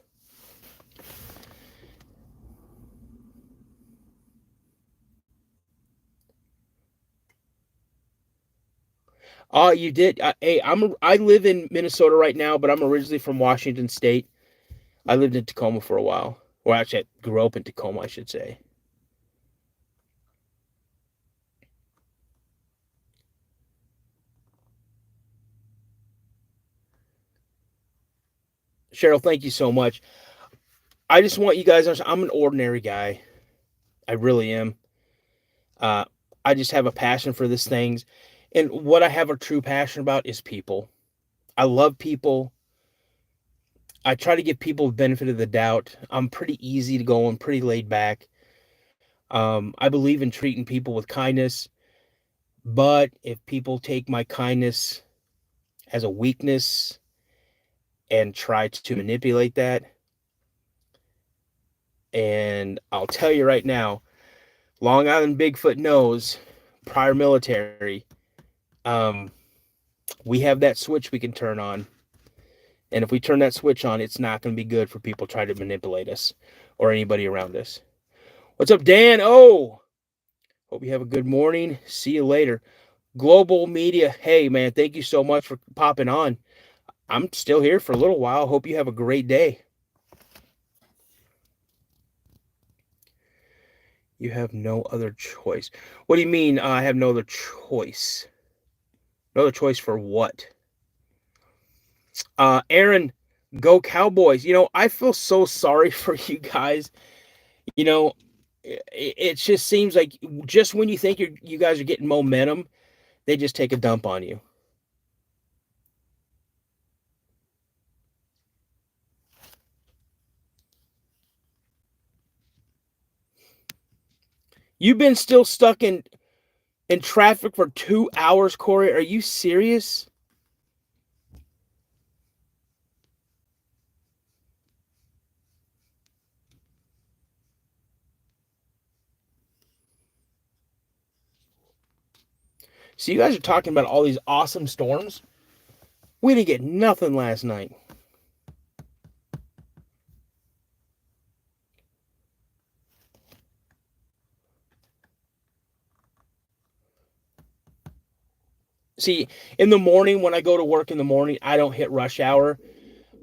You did. Hey, I live in Minnesota right now, but I'm originally from Washington State. I lived in Tacoma for a while. Or actually, I grew up in Tacoma, I should say. Cheryl, thank you so much. I just want you guys to understand, I'm an ordinary guy. I really am. Uh, I just have a passion for these things. And what I have a true passion about is people. I love people. I try to give people the benefit of the doubt. I'm pretty easy to go and pretty laid back. I believe in treating people with kindness. But if people take my kindness as a weakness and try to manipulate that, and I'll tell you right now, Long Island Bigfoot knows, prior military, um, we have that switch we can turn on. And if we turn that switch on, it's not going to be good for people trying to manipulate us or anybody around us. What's up, Dan? Oh, hope you have a good morning. See you later. Global Media. Hey, man, thank you so much for popping on. I'm still here for a little while. Hope you have a great day. You have no other choice. What do you mean I have no other choice? No other choice for what? Aaron, go Cowboys. I feel so sorry for you guys. You know, it just seems like just when you think you guys are getting momentum, they just take a dump on you. You've been still stuck in traffic for 2 hours, Corey. Are you serious? So you guys are talking about all these awesome storms. We didn't get nothing last night. See, in the morning when I go to work in the morning, I don't hit rush hour.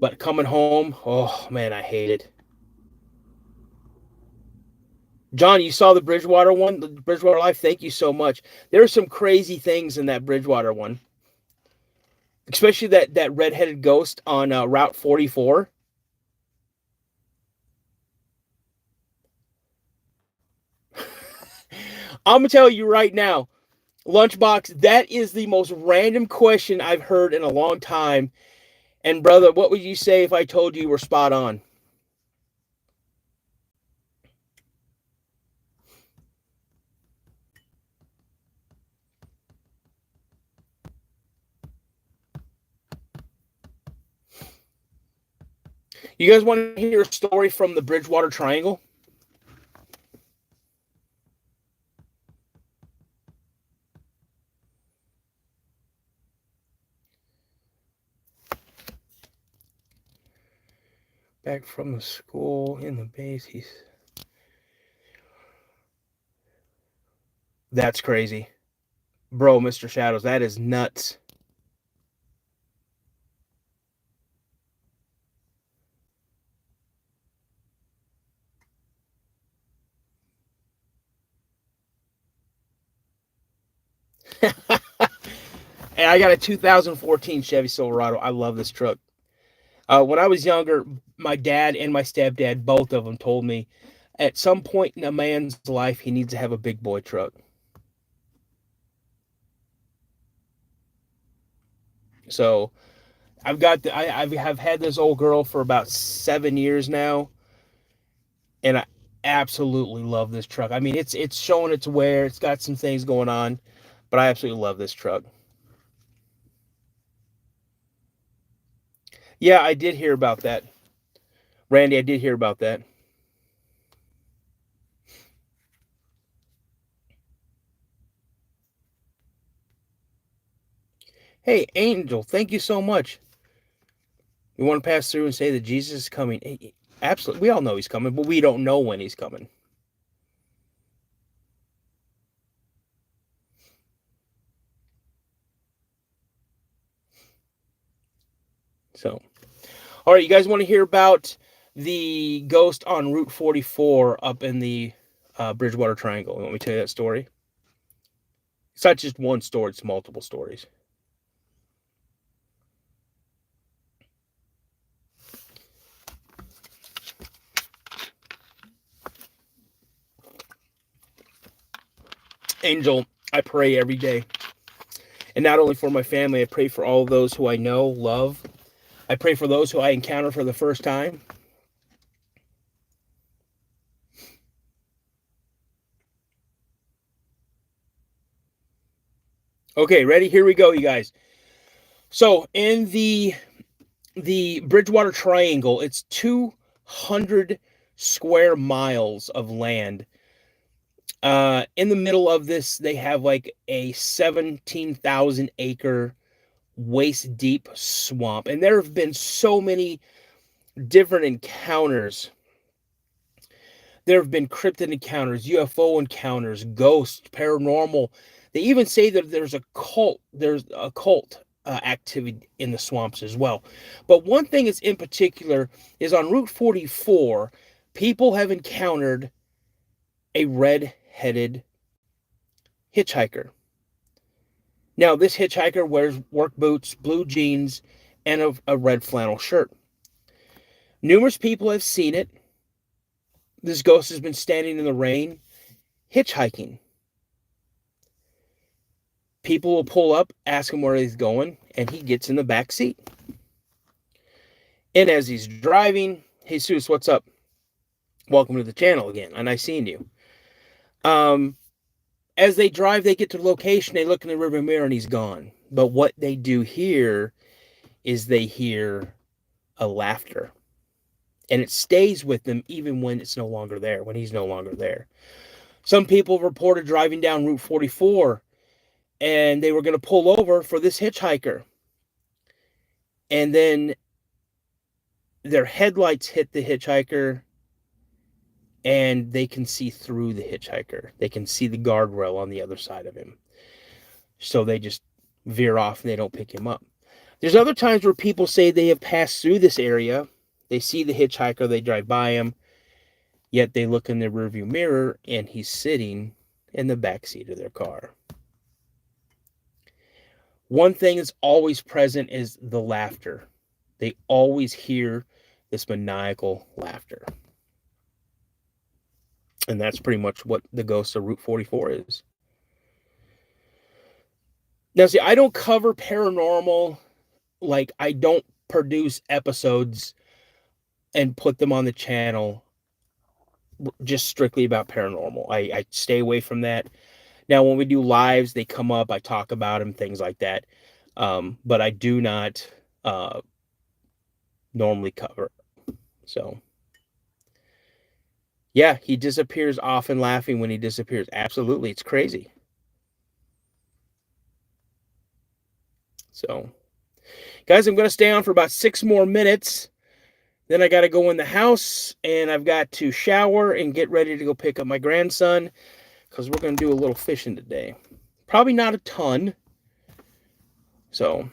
But coming home, oh man, I hate it. John, you saw the Bridgewater one, the Bridgewater Life. Thank you so much. There are some crazy things in that Bridgewater one, especially that redheaded ghost on Route 44. I'm gonna tell you right now, Lunchbox, that is the most random question I've heard in a long time. And brother, what would you say if I told you were spot on? You guys want to hear a story from the Bridgewater Triangle? Back from the school in the base, that's crazy. Bro, Mr. Shadows, that is nuts. And I got a 2014 Chevy Silverado. I love this truck. When I was younger, my dad and my stepdad, both of them, told me at some point in a man's life he needs to have a big boy truck. So I have had this old girl for about 7 years now, and I absolutely love this truck. I mean, it's showing its wear. It's got some things going on, but I absolutely love this truck. Yeah, I did hear about that, Randy. I did hear about that. Hey, Angel, thank you so much. You want to pass through and say that Jesus is coming? Absolutely, we all know he's coming, but we don't know when he's coming. So, all right, you guys want to hear about the ghost on Route 44 up in the Bridgewater Triangle? You want me to tell you that story? It's not just one story; it's multiple stories. Angel, I pray every day, and not only for my family, I pray for all of those who I know, love. I pray for those who I encounter for the first time. Okay, ready? Here we go, you guys. So in the Bridgewater Triangle, it's 200 square miles of land. In the middle of this, they have like a 17,000 acre waist deep swamp, and there have been so many different encounters. There have been cryptid encounters, UFO encounters, ghosts, paranormal. They even say that there's a cult activity in the swamps as well. But one thing that's in particular is on Route 44, people have encountered a red-headed hitchhiker. Now, this hitchhiker wears work boots, blue jeans, and a red flannel shirt. Numerous people have seen it. This ghost has been standing in the rain, hitchhiking. People will pull up, ask him where he's going, and he gets in the back seat. And as he's driving, Jesus, what's up? Welcome to the channel again. And I seen you. As they drive, they get to the location, they look in the rearview mirror, and he's gone. But what they do hear is they hear a laughter. And it stays with them even when it's no longer there, when he's no longer there. Some people reported driving down Route 44 and they were going to pull over for this hitchhiker. And then their headlights hit the hitchhiker and they can see through the hitchhiker. They can see the guardrail on the other side of him. So they just veer off and they don't pick him up. There's other times where people say they have passed through this area. They see the hitchhiker, they drive by him, yet they look in the rearview mirror and he's sitting in the backseat of their car. One thing that's always present is the laughter. They always hear this maniacal laughter. And that's pretty much what the ghost of Route 44 is. Now, see, I don't cover paranormal. Like, I don't produce episodes and put them on the channel just strictly about paranormal. I stay away from that. Now, when we do lives, they come up, I talk about them, things like that. But I do not normally cover. So, yeah, he disappears often laughing when he disappears. Absolutely, it's crazy. So, guys, I'm going to stay on for about 6 more minutes. Then I got to go in the house, and I've got to shower and get ready to go pick up my grandson, because we're going to do a little fishing today. Probably not a ton. So,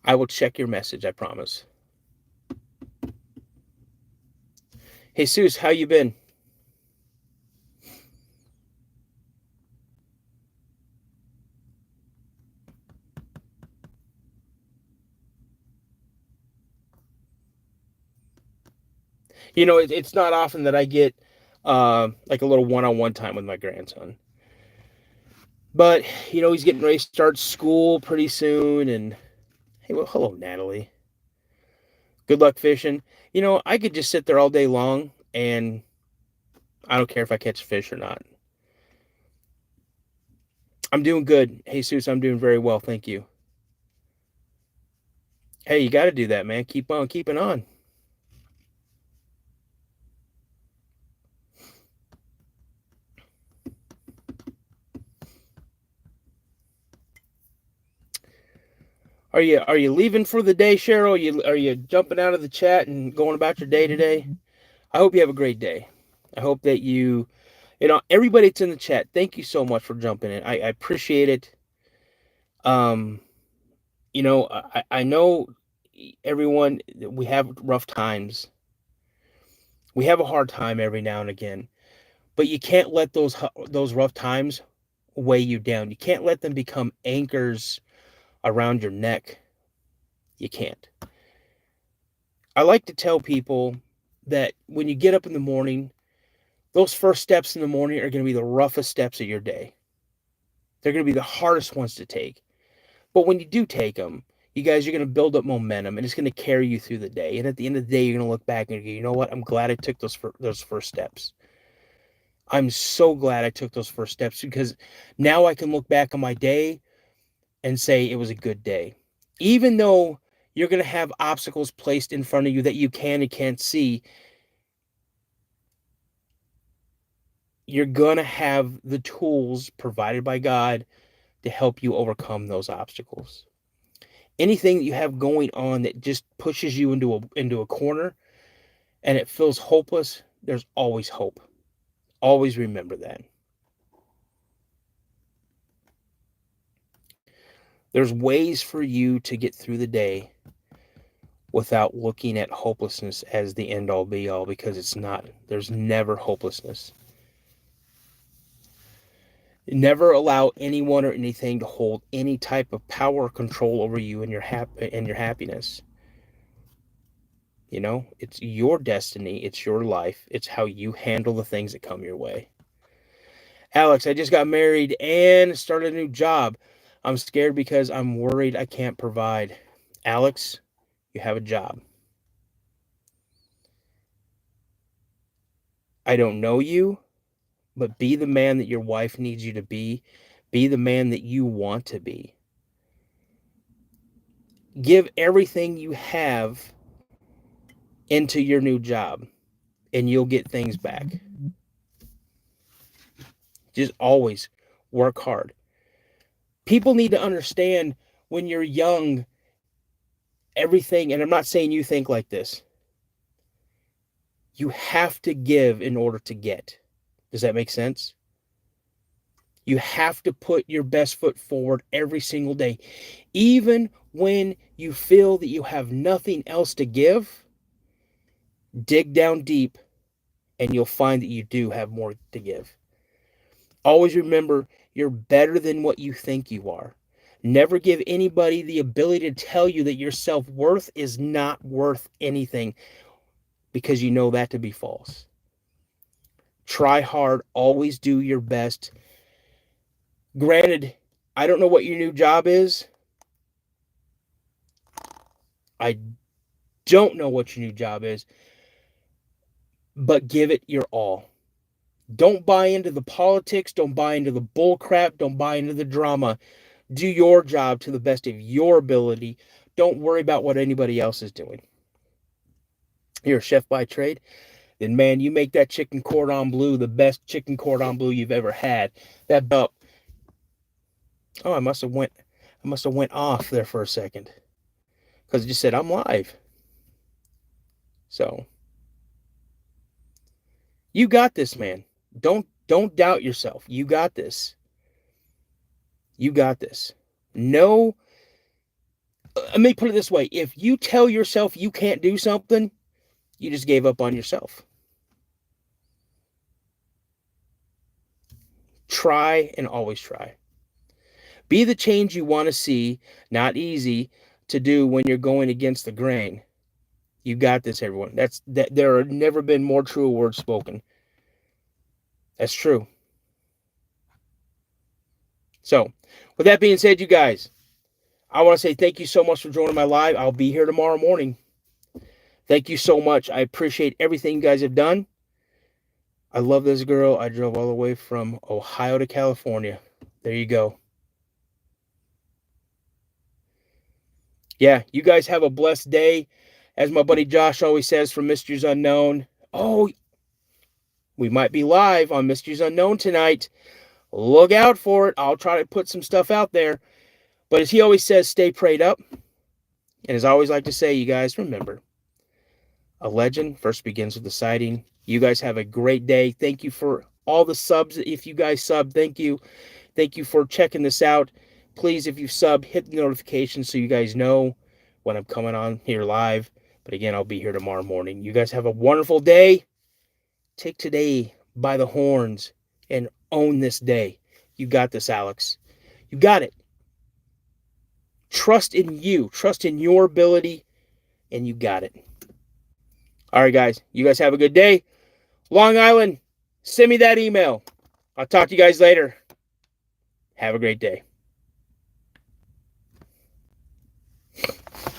I will check your message, I promise. Jesus, how you been? It's not often that I get like a little one-on-one time with my grandson. But, he's getting ready to start school pretty soon. And, hey, well, hello, Natalie. Good luck fishing. I could just sit there all day long and I don't care if I catch fish or not. I'm doing good. Hey, Jesus, I'm doing very well. Thank you. Hey, you got to do that, man. Keep on keeping on. Are you leaving for the day, Cheryl? Are you jumping out of the chat and going about your day today? I hope you have a great day. I hope that everybody that's in the chat, thank you so much for jumping in. I appreciate it. I know everyone, we have rough times. We have a hard time every now and again, but you can't let those rough times weigh you down. You can't let them become anchors around your neck. You can't. I like to tell people that when you get up in the morning, those first steps in the morning are going to be the roughest steps of your day. They're going to be the hardest ones to take. But when you do take them, you guys, you're going to build up momentum and it's going to carry you through the day. And at the end of the day, you're going to look back and go, you know what? I'm glad I took those first steps. I'm so glad I took those first steps because now I can look back on my day and say it was a good day. Even though you're going to have obstacles placed in front of you that you can and can't see, you're going to have the tools provided by God to help you overcome those obstacles. Anything that you have going on that just pushes you into a corner and it feels hopeless, there's always hope. Always remember that. There's ways for you to get through the day without looking at hopelessness as the end all be all, because it's not. There's never hopelessness. Never allow anyone or anything to hold any type of power or control over you and your happiness. It's your destiny, it's your life, it's how you handle the things that come your way. Alex, I just got married and started a new job. I'm scared because I'm worried I can't provide. Alex, you have a job. I don't know you, but be the man that your wife needs you to be. Be the man that you want to be. Give everything you have into your new job, and you'll get things back. Just always work hard. People need to understand when you're young, everything, and I'm not saying you think like this, you have to give in order to get. Does that make sense? You have to put your best foot forward every single day. Even when you feel that you have nothing else to give, dig down deep and you'll find that you do have more to give. Always remember, you're better than what you think you are. Never give anybody the ability to tell you that your self-worth is not worth anything, because you know that to be false. Try hard. Always do your best. Granted, I don't know what your new job is. I don't know what your new job is, but give it your all. Don't buy into the politics. Don't buy into the bull crap. Don't buy into the drama. Do your job to the best of your ability. Don't worry about what anybody else is doing. You're a chef by trade, then man, you make that chicken cordon bleu the best chicken cordon bleu you've ever had. That belt. Oh, I must have went off there for a second because it just said I'm live. So you got this, man. Don't doubt yourself. You got this. You got this. No, let me put it this way. If you tell yourself you can't do something, you just gave up on yourself. Try and always try. Be the change you want to see. Not easy to do when you're going against the grain. You got this, everyone. There have never been more true words spoken. That's true. So, with that being said, you guys, I want to say thank you so much for joining my live. I'll be here tomorrow morning. Thank you so much. I appreciate everything you guys have done. I love this girl. I drove all the way from Ohio to California. There you go. Yeah, you guys have a blessed day. As my buddy Josh always says from Mysteries Unknown. Oh, we might be live on Mysteries Unknown tonight. Look out for it. I'll try to put some stuff out there. But as he always says, stay prayed up. And as I always like to say, you guys, remember, a legend first begins with a sighting. You guys have a great day. Thank you for all the subs. If you guys sub, thank you. Thank you for checking this out. Please, if you sub, hit the notifications so you guys know when I'm coming on here live. But again, I'll be here tomorrow morning. You guys have a wonderful day. Take today by the horns and own this day. You got this, Alex. You got it. Trust in you. Trust in your ability. And you got it. All right, guys. You guys have a good day. Long Island, send me that email. I'll talk to you guys later. Have a great day.